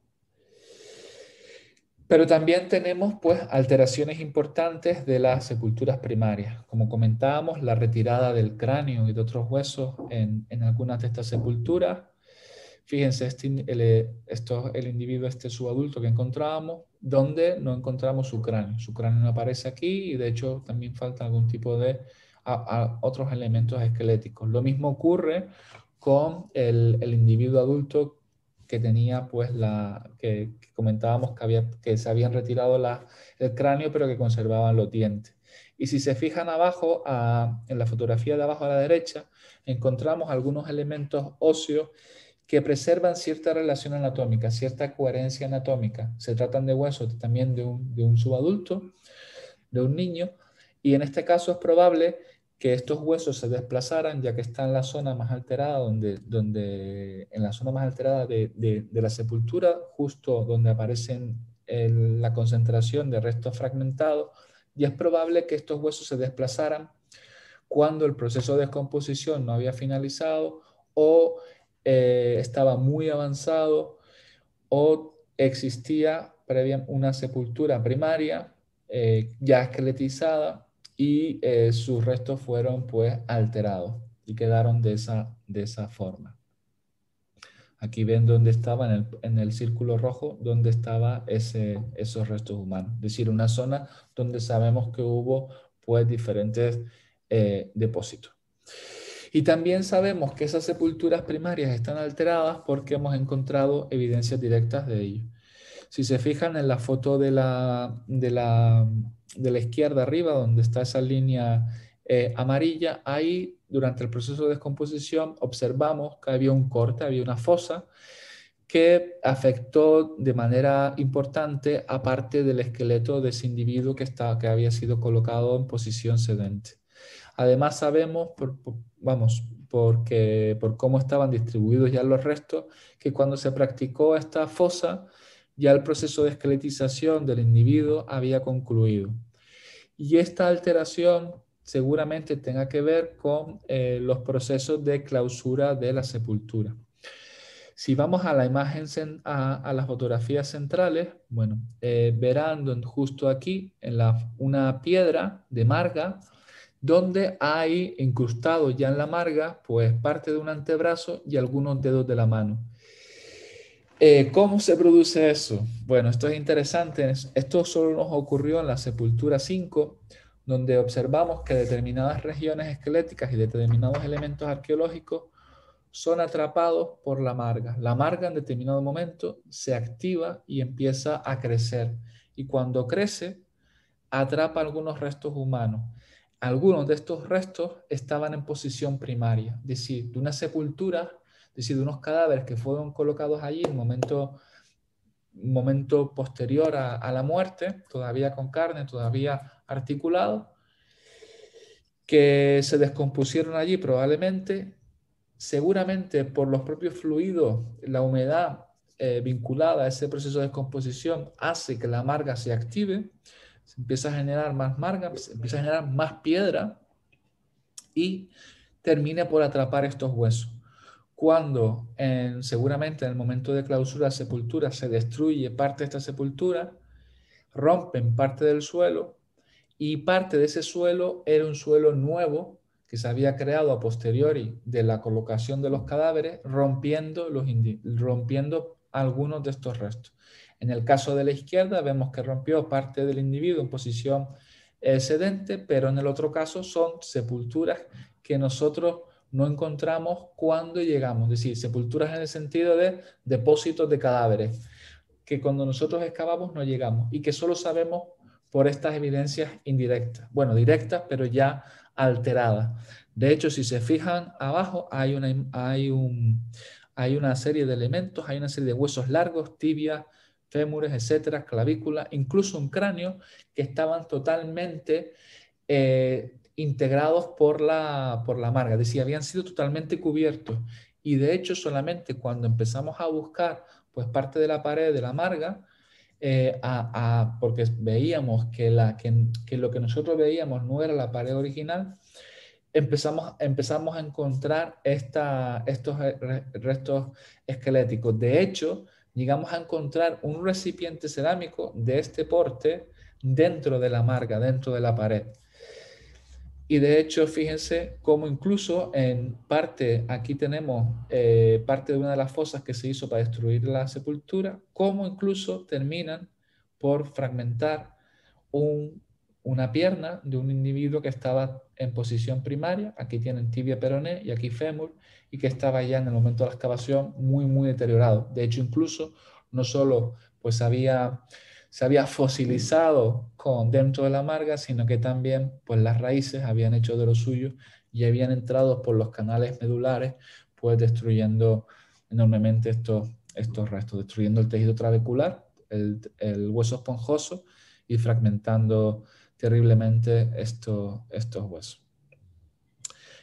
Pero también tenemos pues alteraciones importantes de las sepulturas primarias. Como comentábamos, la retirada del cráneo y de otros huesos en algunas de estas sepulturas. Fíjense, esto es el individuo subadulto que encontrábamos, donde no encontramos su cráneo. Su cráneo no aparece aquí y de hecho también falta algún tipo de otros elementos esqueléticos. Lo mismo ocurre con el individuo adulto que tenía, pues, que comentábamos que se habían retirado el cráneo, pero que conservaban los dientes. Y si se fijan abajo, en la fotografía de abajo a la derecha, encontramos algunos elementos óseos que preservan cierta relación anatómica, cierta coherencia anatómica. Se tratan de huesos también de un subadulto, de un niño, y en este caso es probable que estos huesos se desplazaran, ya que está en la zona más alterada, en la zona más alterada de la sepultura, justo donde aparecen la concentración de restos fragmentados, y es probable que estos huesos se desplazaran cuando el proceso de descomposición no había finalizado o estaba muy avanzado o existía previa una sepultura primaria ya esqueletizada y sus restos fueron pues alterados y quedaron de esa forma. Aquí ven dónde estaba en el círculo rojo, dónde estaban esos restos humanos. Es decir, una zona donde sabemos que hubo pues diferentes depósitos. Y también sabemos que esas sepulturas primarias están alteradas porque hemos encontrado evidencias directas de ello. Si se fijan en la foto de la izquierda arriba, donde está esa línea amarilla, ahí durante el proceso de descomposición observamos que había un corte, había una fosa que afectó de manera importante a parte del esqueleto de ese individuo que había sido colocado en posición sedente. Además sabemos, por cómo estaban distribuidos ya los restos, que cuando se practicó esta fosa, ya el proceso de esqueletización del individuo había concluido. Y esta alteración seguramente tenga que ver con los procesos de clausura de la sepultura. Si vamos a la imagen, a las fotografías centrales, bueno, verán justo aquí una piedra de marga, donde hay incrustado ya en la marga, pues parte de un antebrazo y algunos dedos de la mano. ¿Cómo se produce eso? Bueno, esto es interesante. Esto solo nos ocurrió en la sepultura 5, donde observamos que determinadas regiones esqueléticas y determinados elementos arqueológicos son atrapados por la marga. La marga en determinado momento se activa y empieza a crecer. Y cuando crece, atrapa algunos restos humanos. Algunos de estos restos estaban en posición primaria, es decir, de una sepultura, es decir, de unos cadáveres que fueron colocados allí en momento posterior a la muerte, todavía con carne, todavía articulado, que se descompusieron allí probablemente, seguramente por los propios fluidos, la humedad vinculada a ese proceso de descomposición hace que la marga se active, se empieza a generar más marga, se empieza a generar más piedra y termina por atrapar estos huesos. Cuando seguramente en el momento de clausura de sepultura se destruye parte de esta sepultura, rompen parte del suelo y parte de ese suelo era un suelo nuevo que se había creado a posteriori de la colocación de los cadáveres, rompiendo algunos de estos restos. En el caso de la izquierda vemos que rompió parte del individuo en posición sedente, pero en el otro caso son sepulturas que nosotros no encontramos cuando llegamos, es decir, sepulturas en el sentido de depósitos de cadáveres, que cuando nosotros excavamos no llegamos y que solo sabemos por estas evidencias indirectas, bueno, directas, pero ya alteradas. De hecho, si se fijan abajo, hay una serie de elementos, hay una serie de huesos largos, tibias, fémures, etcétera, clavícula, incluso un cráneo que estaban totalmente integrados por la marga, es decir, habían sido totalmente cubiertos. Y de hecho, solamente cuando empezamos a buscar pues parte de la pared de la marga, porque veíamos que lo que nosotros veíamos no era la pared original, empezamos a encontrar estos restos esqueléticos. De hecho, llegamos a encontrar un recipiente cerámico de este porte dentro de la marga, dentro de la pared. Y de hecho, fíjense cómo incluso en parte, aquí tenemos parte de una de las fosas que se hizo para destruir la sepultura, cómo incluso terminan por fragmentar una pierna de un individuo que estaba en posición primaria, aquí tienen tibia peroné y aquí fémur, y que estaba ya en el momento de la excavación muy deteriorado. De hecho, incluso no solo pues se había fosilizado dentro de la marga, sino que también pues las raíces habían hecho de lo suyo y habían entrado por los canales medulares, pues destruyendo enormemente estos restos, destruyendo el tejido trabecular, el hueso esponjoso, y fragmentando terriblemente estos huesos.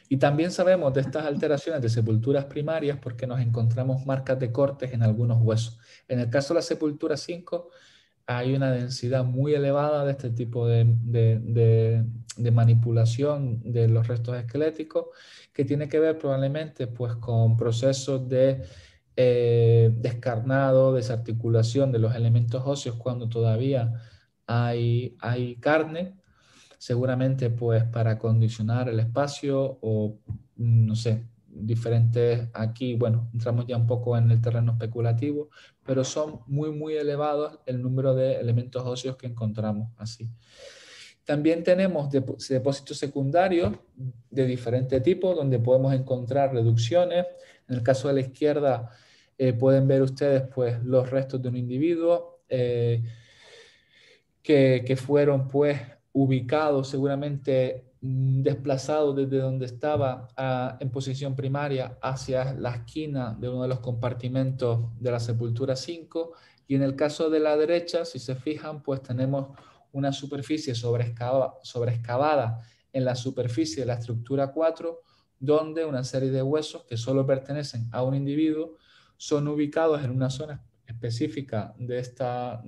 Y también sabemos de estas alteraciones de sepulturas primarias porque nos encontramos marcas de cortes en algunos huesos. En el caso de la sepultura 5, hay una densidad muy elevada de este tipo de manipulación de los restos esqueléticos, que tiene que ver probablemente pues, con procesos de descarnado, desarticulación de los elementos óseos cuando todavía hay carne, seguramente pues para acondicionar el espacio o no sé, diferentes, aquí bueno, entramos ya un poco en el terreno especulativo, pero son muy elevados el número de elementos óseos que encontramos así. También tenemos depósitos secundarios de diferente tipo, donde podemos encontrar reducciones. En el caso de la izquierda pueden ver ustedes pues, los restos de un individuo que fueron pues, ubicados seguramente desplazados desde donde estaba en posición primaria hacia la esquina de uno de los compartimentos de la sepultura 5. Y en el caso de la derecha, si se fijan, pues tenemos una superficie sobreexcavada en la superficie de la estructura 4, donde una serie de huesos que solo pertenecen a un individuo son ubicados en una zona específica de esta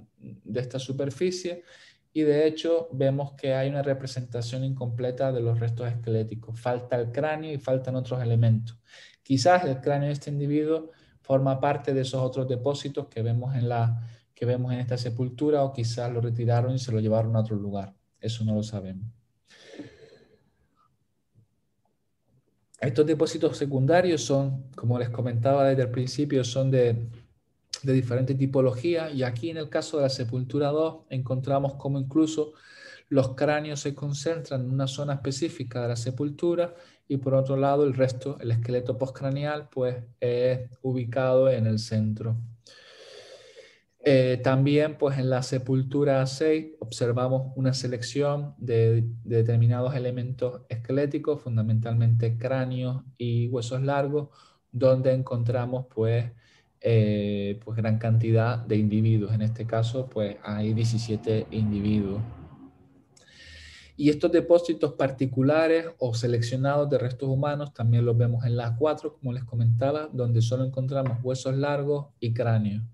superficie, y de hecho vemos que hay una representación incompleta de los restos esqueléticos. Falta el cráneo y faltan otros elementos. Quizás el cráneo de este individuo forma parte de esos otros depósitos que vemos en esta sepultura, o quizás lo retiraron y se lo llevaron a otro lugar. Eso no lo sabemos. Estos depósitos secundarios son, como les comentaba desde el principio, son de diferentes tipologías, y aquí en el caso de la sepultura 2 encontramos como incluso los cráneos se concentran en una zona específica de la sepultura, y por otro lado el resto, el esqueleto postcraneal, pues es ubicado en el centro. También pues en la sepultura 6 observamos una selección de determinados elementos esqueléticos, fundamentalmente cráneos y huesos largos, donde encontramos pues gran cantidad de individuos. En este caso pues hay 17 individuos. Y estos depósitos particulares o seleccionados de restos humanos también los vemos en la 4, como les comentaba, donde solo encontramos huesos largos y cráneos.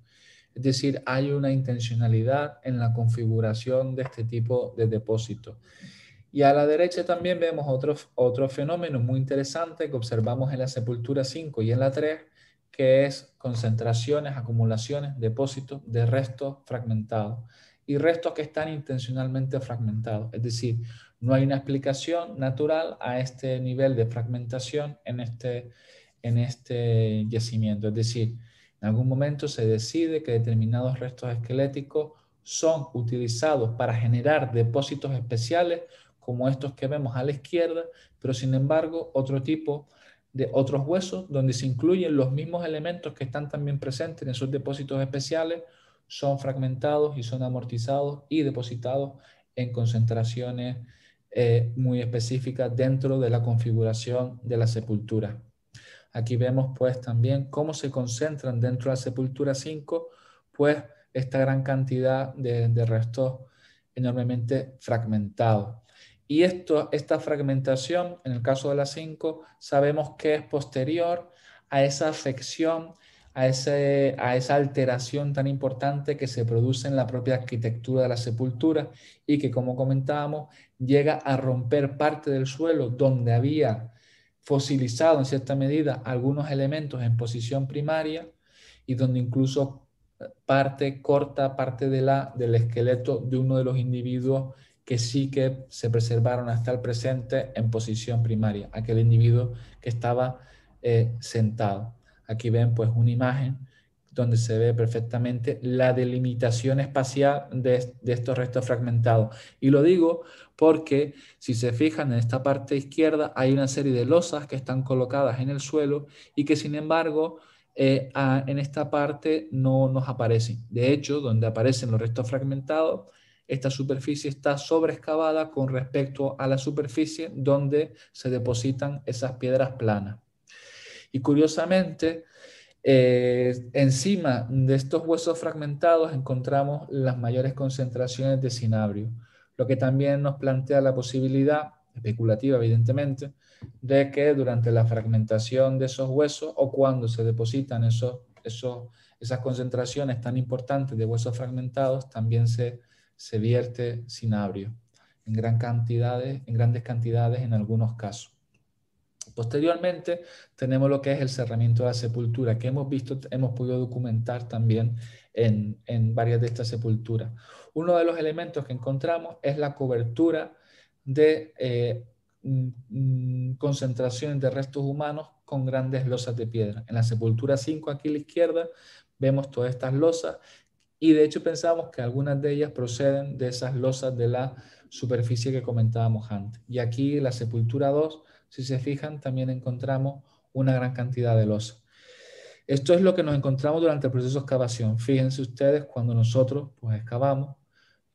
Es decir, hay una intencionalidad en la configuración de este tipo de depósitos. Y a la derecha también vemos otro fenómeno muy interesante que observamos en la sepultura 5 y en la 3, que es concentraciones, acumulaciones, depósitos de restos fragmentados y restos que están intencionalmente fragmentados. Es decir, no hay una explicación natural a este nivel de fragmentación en este yacimiento. Es decir, en algún momento se decide que determinados restos esqueléticos son utilizados para generar depósitos especiales como estos que vemos a la izquierda, pero sin embargo otro tipo de otros huesos donde se incluyen los mismos elementos que están también presentes en esos depósitos especiales son fragmentados y son amortizados y depositados en concentraciones muy específicas dentro de la configuración de la sepultura. Aquí vemos pues también cómo se concentran dentro de la sepultura 5 pues esta gran cantidad de restos enormemente fragmentados. Y esta fragmentación, en el caso de la 5, sabemos que es posterior a esa afección, a esa alteración tan importante que se produce en la propia arquitectura de la sepultura y que, como comentábamos, llega a romper parte del suelo donde había fosilizado en cierta medida algunos elementos en posición primaria y donde incluso corta parte del esqueleto de uno de los individuos que sí que se preservaron hasta el presente en posición primaria, aquel individuo que estaba sentado. Aquí ven pues una imagen donde se ve perfectamente la delimitación espacial de estos restos fragmentados. Y lo digo porque si se fijan en esta parte izquierda hay una serie de losas que están colocadas en el suelo y que sin embargo en esta parte no nos aparecen. De hecho, donde aparecen los restos fragmentados, esta superficie está sobreexcavada con respecto a la superficie donde se depositan esas piedras planas. Y curiosamente, encima de estos huesos fragmentados encontramos las mayores concentraciones de cinabrio, lo que también nos plantea la posibilidad, especulativa evidentemente, de que durante la fragmentación de esos huesos o cuando se depositan esas concentraciones tan importantes de huesos fragmentados, también se vierte cinabrio en grandes cantidades en algunos casos. Posteriormente tenemos lo que es el cerramiento de la sepultura, que hemos podido documentar también en varias de estas sepulturas. Uno de los elementos que encontramos es la cobertura de concentraciones de restos humanos con grandes losas de piedra. En la sepultura 5, aquí a la izquierda, vemos todas estas losas y de hecho pensamos que algunas de ellas proceden de esas losas de la superficie que comentábamos antes. Y aquí la sepultura 2, si se fijan, también encontramos una gran cantidad de losas. Esto es lo que nos encontramos durante el proceso de excavación. Fíjense ustedes, cuando nosotros pues, excavamos,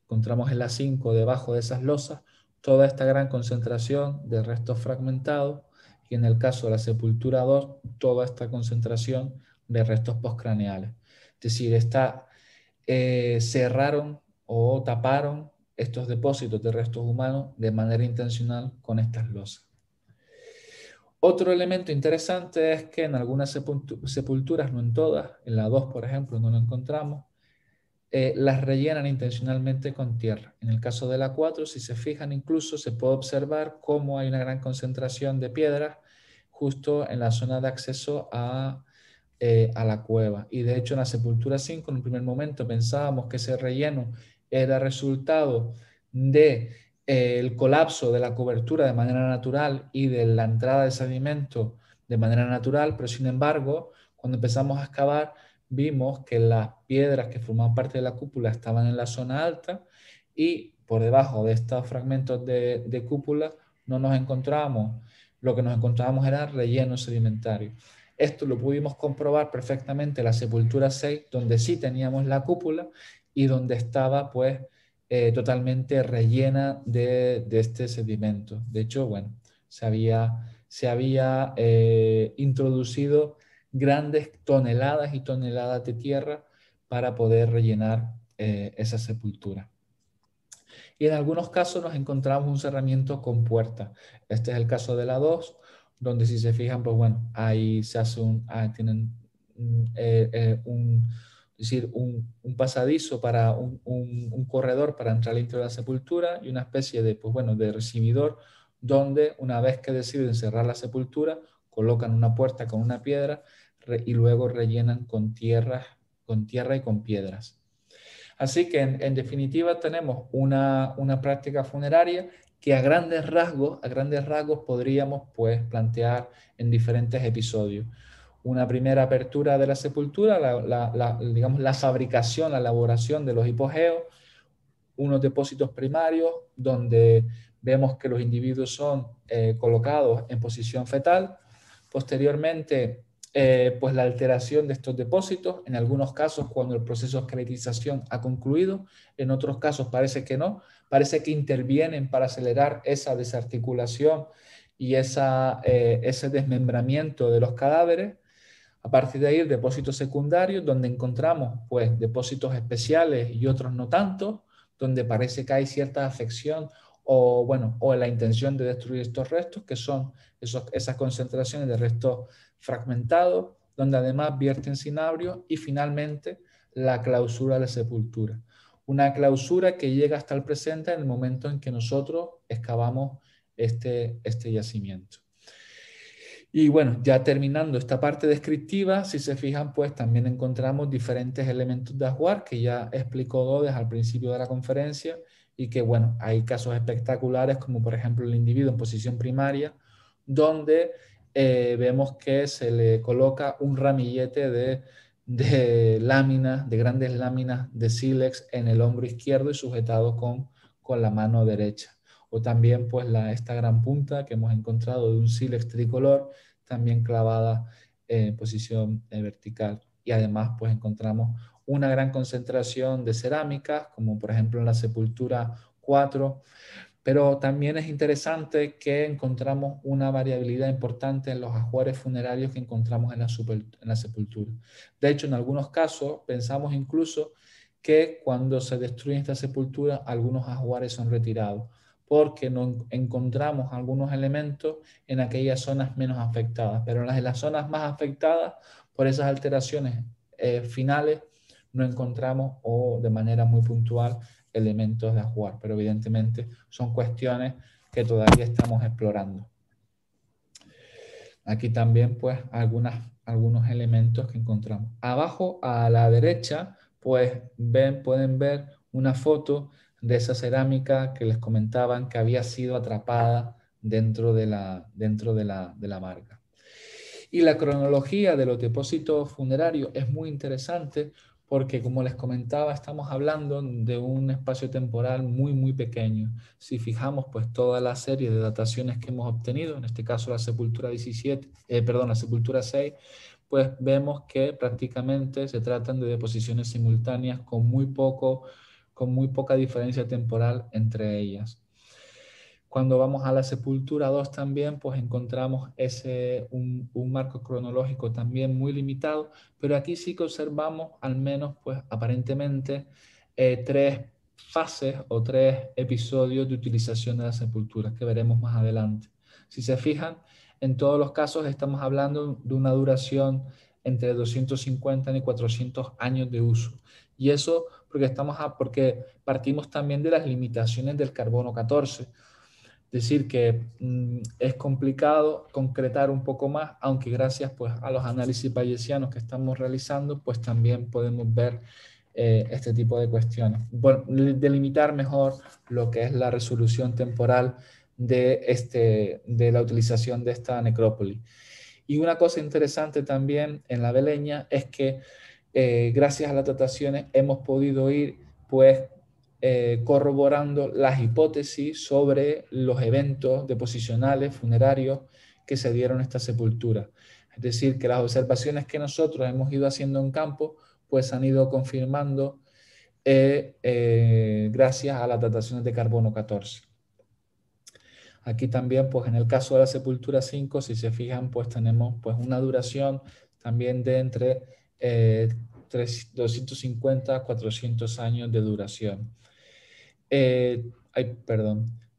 encontramos en la 5, debajo de esas losas, toda esta gran concentración de restos fragmentados y en el caso de la sepultura 2, toda esta concentración de restos postcraneales. Es decir, cerraron o taparon estos depósitos de restos humanos de manera intencional con estas losas. Otro elemento interesante es que en algunas sepulturas, no en todas, en la 2 por ejemplo no lo encontramos, las rellenan intencionalmente con tierra. En el caso de la 4, si se fijan incluso se puede observar cómo hay una gran concentración de piedras justo en la zona de acceso a la cueva. Y de hecho en la sepultura 5 en un primer momento pensábamos que ese relleno era resultado de el colapso de la cobertura de manera natural y de la entrada de sedimento de manera natural, pero sin embargo cuando empezamos a excavar vimos que las piedras que formaban parte de la cúpula estaban en la zona alta y por debajo de estos fragmentos de cúpula no nos encontrábamos, lo que nos encontrábamos era relleno sedimentario. Esto lo pudimos comprobar perfectamente en la sepultura 6, donde sí teníamos la cúpula y donde estaba pues totalmente rellena de este sedimento. De hecho, bueno, se había introducido grandes toneladas y toneladas de tierra para poder rellenar esa sepultura. Y en algunos casos nos encontramos un cerramiento con puerta. Este es el caso de la 2, donde si se fijan, pues bueno, ahí se hace tienen un pasadizo para un corredor para entrar dentro de la sepultura y una especie de, pues bueno, de recibidor donde una vez que deciden cerrar la sepultura, colocan una puerta con una piedra y luego rellenan con tierra y con piedras. Así que en definitiva tenemos una práctica funeraria que a grandes rasgos podríamos pues plantear en diferentes episodios. Una primera apertura de la sepultura, digamos la fabricación, la elaboración de los hipogeos, unos depósitos primarios donde vemos que los individuos son colocados en posición fetal. Posteriormente, pues la alteración de estos depósitos, en algunos casos cuando el proceso de esqueletización ha concluido, en otros casos parece que no, parece que intervienen para acelerar esa desarticulación y ese desmembramiento de los cadáveres. A partir de ahí, depósitos secundarios, donde encontramos pues, depósitos especiales y otros no tanto, donde parece que hay cierta afección o la intención de destruir estos restos, que son esas concentraciones de restos fragmentados, donde además vierten cinabrio, y finalmente la clausura de la sepultura. Una clausura que llega hasta el presente en el momento en que nosotros excavamos este yacimiento. Y bueno, ya terminando esta parte descriptiva, si se fijan, pues también encontramos diferentes elementos de ajuar que ya explicó Dodes al principio de la conferencia y que, bueno, hay casos espectaculares como por ejemplo el individuo en posición primaria, donde vemos que se le coloca un ramillete de láminas, de grandes láminas de sílex en el hombro izquierdo y sujetado con la mano derecha. O también pues esta gran punta que hemos encontrado de un sílex tricolor, también clavada en posición vertical. Y además pues encontramos una gran concentración de cerámicas, como por ejemplo en la sepultura 4, pero también es interesante que encontramos una variabilidad importante en los ajuares funerarios que encontramos en la sepultura. De hecho, en algunos casos pensamos incluso que cuando se destruye esta sepultura, algunos ajuares son retirados, porque no encontramos algunos elementos en aquellas zonas menos afectadas, pero en las zonas más afectadas por esas alteraciones finales no encontramos o de manera muy puntual elementos de ajuar, pero evidentemente son cuestiones que todavía estamos explorando. Aquí también pues algunos elementos que encontramos. Abajo a la derecha pues pueden ver una foto de esa cerámica que les comentaban que había sido atrapada dentro de la marca. Y la cronología de los depósitos funerarios es muy interesante porque, como les comentaba, estamos hablando de un espacio temporal muy, muy pequeño. Si fijamos, pues toda la serie de dataciones que hemos obtenido, en este caso la sepultura 6, pues vemos que prácticamente se tratan de deposiciones simultáneas con muy poca diferencia temporal entre ellas. Cuando vamos a la sepultura 2 también, pues encontramos un marco cronológico también muy limitado, pero aquí sí que observamos al menos, pues aparentemente, 3 fases o 3 episodios de utilización de la sepultura que veremos más adelante. Si se fijan, en todos los casos estamos hablando de una duración entre 250 y 400 años de uso. Y eso porque partimos también de las limitaciones del carbono 14. Decir que es complicado concretar un poco más, aunque gracias pues, a los análisis bayesianos que estamos realizando, pues también podemos ver este tipo de cuestiones. Bueno, delimitar mejor lo que es la resolución temporal de la utilización de esta necrópolis. Y una cosa interesante también en la Beleña es que gracias a las dataciones hemos podido ir pues corroborando las hipótesis sobre los eventos deposicionales funerarios que se dieron en esta sepultura. Es decir, que las observaciones que nosotros hemos ido haciendo en campo pues han ido confirmando gracias a las dataciones de carbono 14. Aquí también, pues en el caso de la sepultura 5, si se fijan, pues tenemos pues una duración también de entre 250 a 400 años de duración.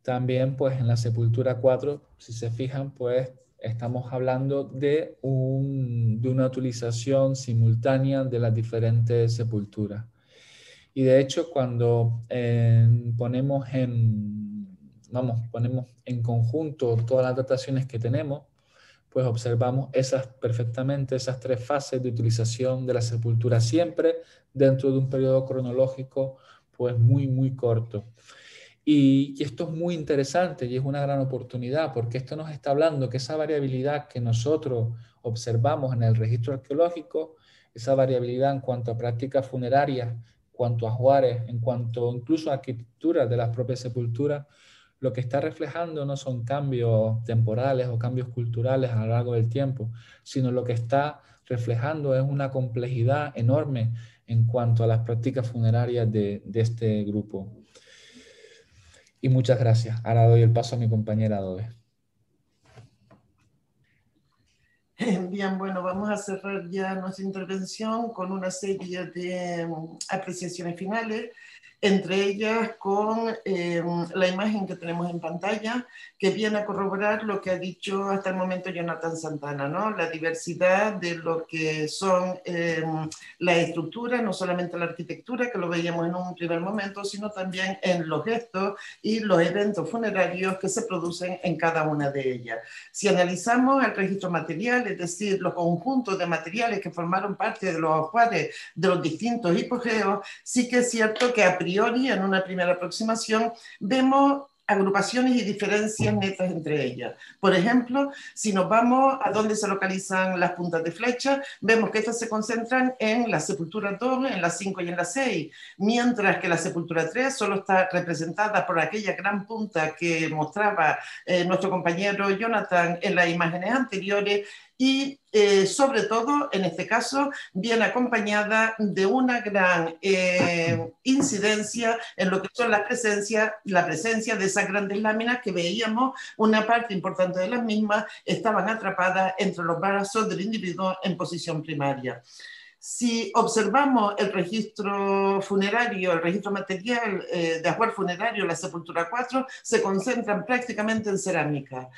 También, pues en la sepultura 4, si se fijan, pues estamos hablando de una utilización simultánea de las diferentes sepulturas. Y de hecho, cuando ponemos en conjunto todas las dataciones que tenemos, pues observamos perfectamente esas 3 fases de utilización de la sepultura, siempre dentro de un periodo cronológico pues muy, muy corto. Y esto es muy interesante y es una gran oportunidad porque esto nos está hablando que esa variabilidad que nosotros observamos en el registro arqueológico, esa variabilidad en cuanto a prácticas funerarias, en cuanto a ajuares, en cuanto incluso a arquitectura de las propias sepulturas, lo que está reflejando no son cambios temporales o cambios culturales a lo largo del tiempo, sino lo que está reflejando es una complejidad enorme en cuanto a las prácticas funerarias de este grupo. Y muchas gracias. Ahora doy el paso a mi compañera Dodes. Bien, bueno, vamos a cerrar ya nuestra intervención con una serie de apreciaciones finales. entre ellas con la imagen que tenemos en pantalla, que viene a corroborar lo que ha dicho hasta el momento Jonathan Santana, ¿no? La diversidad de lo que son la estructura, no solamente la arquitectura, que lo veíamos en un primer momento, sino también en los gestos y los eventos funerarios que se producen en cada una de ellas. Si analizamos el registro material, es decir, los conjuntos de materiales que formaron parte de los ajuares de los distintos hipogeos, sí que es cierto que a priori, en una primera aproximación, vemos agrupaciones y diferencias netas entre ellas. Por ejemplo, si nos vamos a dónde se localizan las puntas de flecha, vemos que estas se concentran en la sepultura 2, en la 5 y en la 6, mientras que la sepultura 3 solo está representada por aquella gran punta que mostraba nuestro compañero Jonathan en las imágenes anteriores, y sobre todo, en este caso, viene acompañada de una gran incidencia en lo que son la presencia de esas grandes láminas que veíamos, una parte importante de las mismas estaban atrapadas entre los brazos del individuo en posición primaria. Si observamos el registro funerario, el registro material de ajuar funerario, la sepultura 4, se concentran prácticamente en cerámica.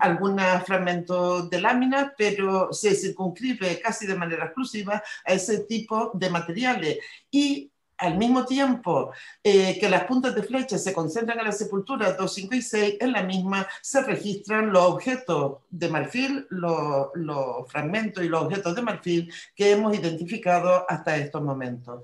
Algunos fragmentos de láminas, pero se circunscribe casi de manera exclusiva a ese tipo de materiales. Y al mismo tiempo que las puntas de flecha se concentran en las sepulturas 2, 5 y 6, en la misma se registran los objetos de marfil, los fragmentos y los objetos de marfil que hemos identificado hasta estos momentos.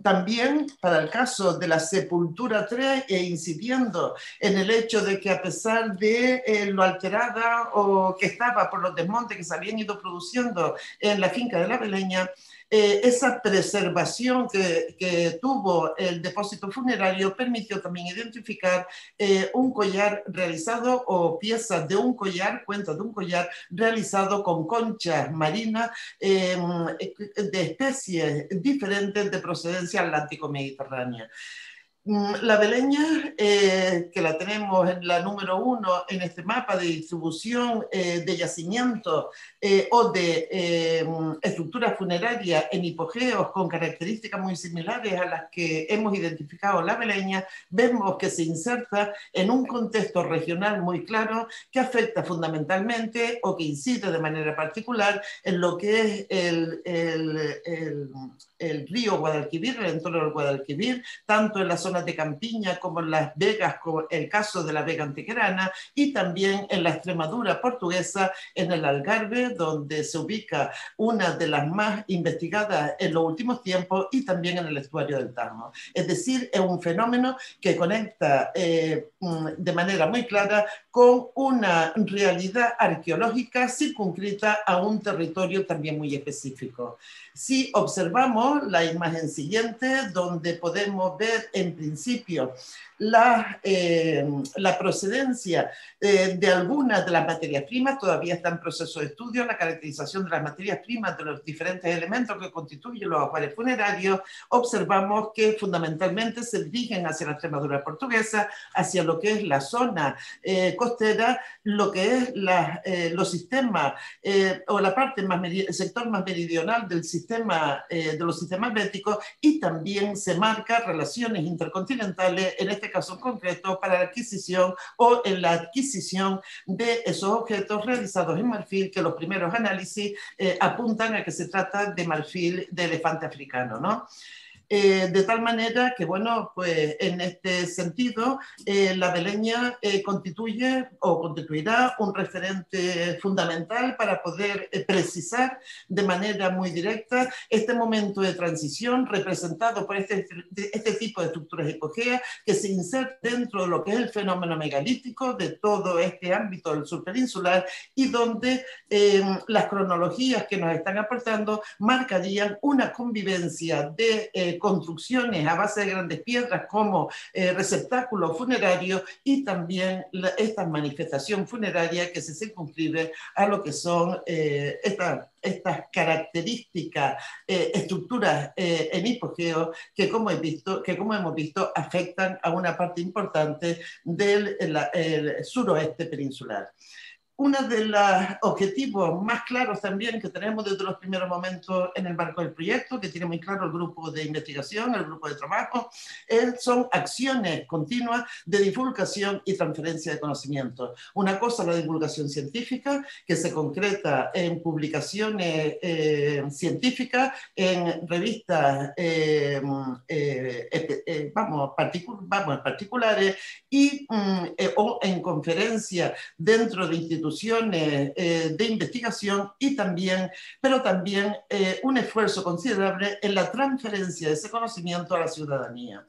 También para el caso de la sepultura 3, incidiendo en el hecho de que a pesar de lo alterada o que estaba por los desmontes que se habían ido produciendo en la finca de la Beleña, esa preservación que tuvo el depósito funerario permitió también identificar un collar realizado o piezas de un collar, cuentas de un collar realizado con conchas marinas de especies diferentes de procedencia atlántico-mediterránea. La Beleña, que la tenemos en la número 1 en este mapa de distribución de yacimientos o de estructuras funerarias en hipogeos con características muy similares a las que hemos identificado la Beleña, vemos que se inserta en un contexto regional muy claro que afecta fundamentalmente o que incide de manera particular en lo que es el río Guadalquivir, el entorno del Guadalquivir, tanto en la zona de Campiña como en Las Vegas, como el caso de la Vega Antequerana, y también en la Extremadura portuguesa, en el Algarve, donde se ubica una de las más investigadas en los últimos tiempos, y también en el estuario del Tarno. Es decir, es un fenómeno que conecta de manera muy clara con una realidad arqueológica circunscrita a un territorio también muy específico. Si observamos la imagen siguiente, donde podemos ver en principio la procedencia de algunas de las materias primas, todavía está en proceso de estudio la caracterización de las materias primas de los diferentes elementos que constituyen los ajuares funerarios, observamos que fundamentalmente se dirigen hacia la Extremadura portuguesa, hacia lo que es la zona costera, lo que es los sistemas o la parte más el sector más meridional del sistema, de los sistemas béticos, y también se marca relaciones intercontinentales, en este caso en concreto, para la adquisición o en la adquisición de esos objetos realizados en marfil, que los primeros análisis apuntan a que se trata de marfil de elefante africano, ¿no? De tal manera que, bueno, pues en este sentido, la Beleña constituye o constituirá un referente fundamental para poder precisar de manera muy directa este momento de transición representado por este tipo de estructuras hipogeas que se inserta dentro de lo que es el fenómeno megalítico de todo este ámbito del sur peninsular, y donde las cronologías que nos están aportando marcarían una convivencia de construcciones a base de grandes piedras como receptáculos funerarios, y también esta manifestación funeraria que se circunscribe a lo que son estas características, estructuras en hipogeo que como hemos visto afectan a una parte importante del suroeste peninsular. uno de los objetivos más claros también que tenemos desde los primeros momentos en el marco del proyecto, que tiene muy claro el grupo de investigación, el grupo de trabajo, son acciones continuas de divulgación y transferencia de conocimiento. Una cosa es la divulgación científica, que se concreta en publicaciones científicas, en revistas particulares y, o en conferencias dentro de instituciones de investigación y también, pero también un esfuerzo considerable en la transferencia de ese conocimiento a la ciudadanía.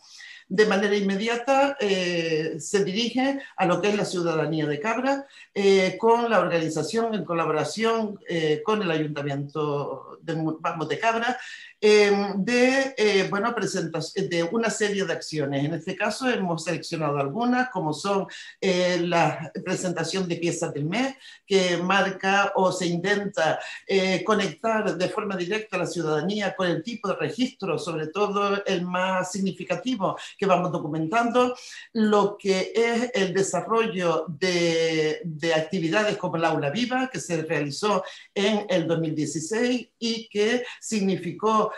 De manera inmediata se dirige a lo que es la ciudadanía de Cabra, con la organización en colaboración con el Ayuntamiento de Cabra, de una serie de acciones. En este caso hemos seleccionado algunas, como son la presentación de piezas del mes, que marca o se intenta conectar de forma directa a la ciudadanía con el tipo de registro, sobre todo el más significativo, que vamos documentando, lo que es el desarrollo de actividades como el Aula Viva, que se realizó en el 2016 y que significó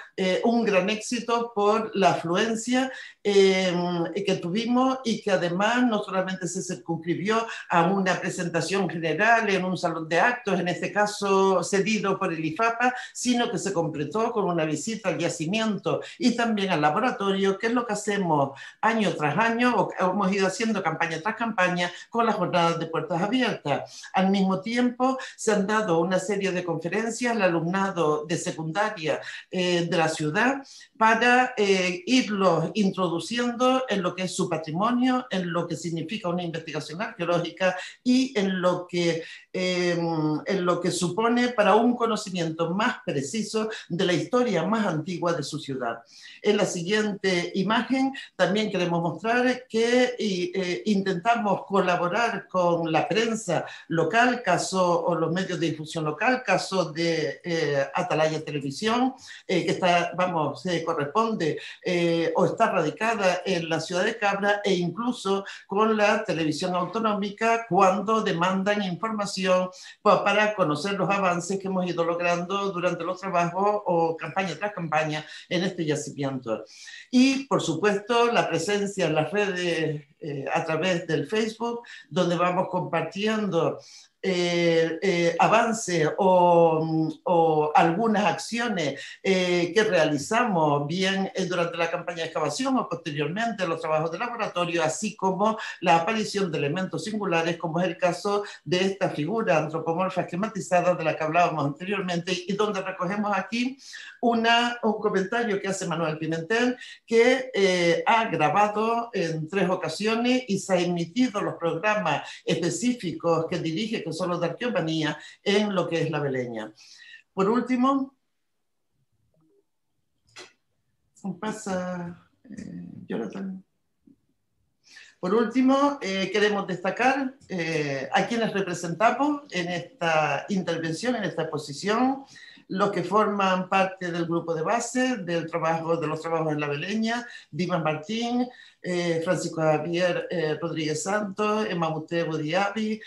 un gran éxito por la afluencia que tuvimos, y que además no solamente se circunscribió a una presentación general en un salón de actos, en este caso cedido por el IFAPA, sino que se completó con una visita al yacimiento y también al laboratorio, que es lo que hacemos año tras año, o hemos ido haciendo campaña tras campaña con las jornadas de puertas abiertas. Al mismo tiempo se han dado una serie de conferencias al alumnado de secundaria de la ciudad para irlos introduciendo en lo que es su patrimonio, en lo que significa una investigación arqueológica y en lo que supone para un conocimiento más preciso de la historia más antigua de su ciudad. En la siguiente imagen también queremos mostrar que intentamos colaborar con la prensa local, o los medios de difusión local, caso de Atalaya Televisión, que está, corresponde o está radicada en la ciudad de Cabra, e incluso con la televisión autonómica cuando demandan información para conocer los avances que hemos ido logrando durante los trabajos o campaña tras campaña en este yacimiento. Y, por supuesto, la presencia en las redes a través del Facebook, donde vamos compartiendo avances o algunas acciones que realizamos bien durante la campaña de excavación o posteriormente en los trabajos de laboratorio, así como la aparición de elementos singulares, como es el caso de esta figura antropomorfa esquematizada de la que hablábamos anteriormente, y donde recogemos aquí un comentario que hace Manuel Pimentel, que ha grabado en 3 ocasiones y se ha emitido los programas específicos que dirige, que son los de arqueomanía, en lo que es la Beleña. Por último, Jonathan. Por último, queremos destacar a quienes representamos en esta intervención, en esta exposición, los que forman parte del grupo de base de los trabajos en la Beleña: Dimas Martín, Francisco Javier Rodríguez Santos, Emma Mutebo Diaby,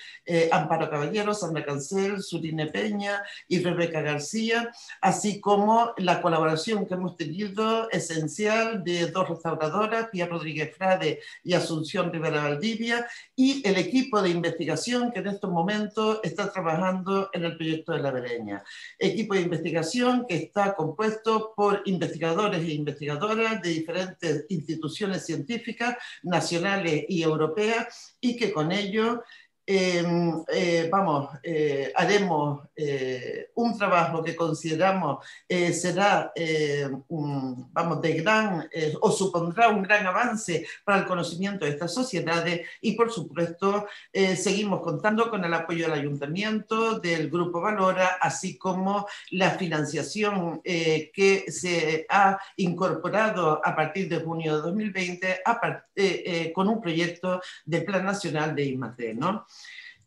Amparo Caballero, Sandra Cancel, Surine Peña y Rebeca García, así como la colaboración que hemos tenido esencial de 2 restauradoras, Pía Rodríguez Frade y Asunción Rivera Valdivia, y el equipo de investigación que en estos momentos está trabajando en el proyecto de la Beleña. Equipo de investigación que está compuesto por investigadores e investigadoras de diferentes instituciones científicas nacionales y europeas, y que con ello haremos un trabajo que consideramos será de gran o supondrá un gran avance para el conocimiento de estas sociedades, y por supuesto seguimos contando con el apoyo del Ayuntamiento, del Grupo Valora, así como la financiación que se ha incorporado a partir de junio de 2020 con un proyecto de Plan Nacional de I+D, ¿no?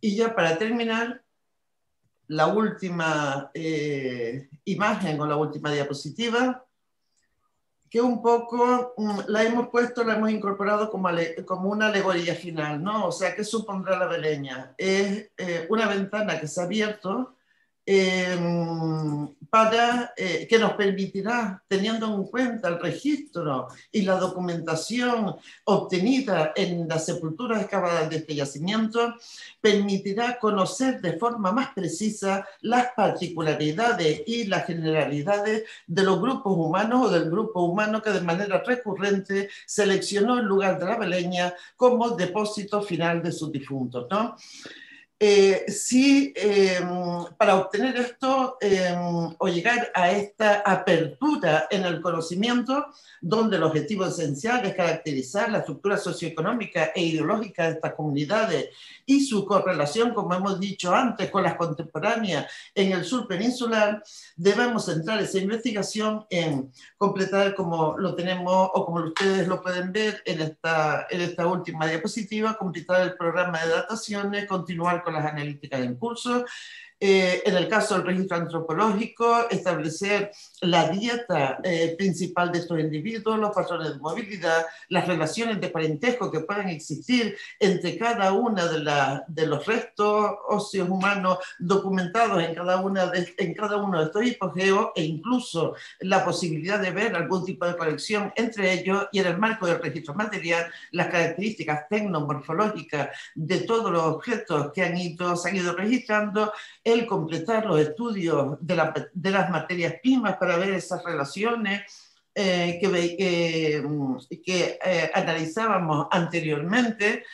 Y ya para terminar, la última imagen o la última diapositiva, que un poco la hemos incorporado como una alegoría final, ¿no? O sea, ¿qué supondrá la beleña? Es una ventana que se ha abierto que nos permitirá, teniendo en cuenta el registro y la documentación obtenida en las sepulturas excavadas de este yacimiento, permitirá conocer de forma más precisa las particularidades y las generalidades de los grupos humanos o del grupo humano que de manera recurrente seleccionó el lugar de la beleña como depósito final de sus difuntos, ¿no? Para obtener esto o llegar a esta apertura en el conocimiento, donde el objetivo esencial es caracterizar la estructura socioeconómica e ideológica de estas comunidades y su correlación, como hemos dicho antes, con las contemporáneas en el sur peninsular, debemos centrar esa investigación en completar, como lo tenemos o como ustedes lo pueden ver en esta última diapositiva, completar el programa de dataciones, continuar con las analíticas en curso. En el caso del registro antropológico, establecer la dieta principal de estos individuos, los patrones de movilidad, las relaciones de parentesco que pueden existir entre cada una de los restos óseos humanos documentados en cada uno de estos hipogeos, e incluso la posibilidad de ver algún tipo de conexión entre ellos, y en el marco del registro material, las características tecnomorfológicas de todos los objetos que se han ido registrando, el completar los estudios de las materias primas para ver esas relaciones que analizábamos anteriormente,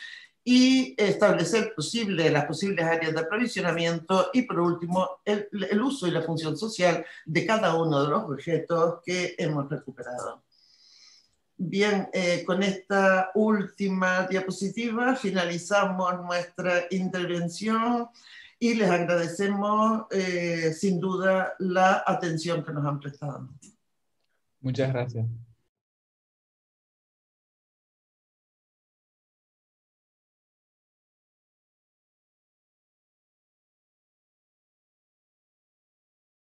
y establecer las posibles áreas de aprovisionamiento, y por último el uso y la función social de cada uno de los objetos que hemos recuperado. Bien, con esta última diapositiva finalizamos nuestra intervención y les agradecemos sin duda la atención que nos han prestado. Muchas gracias.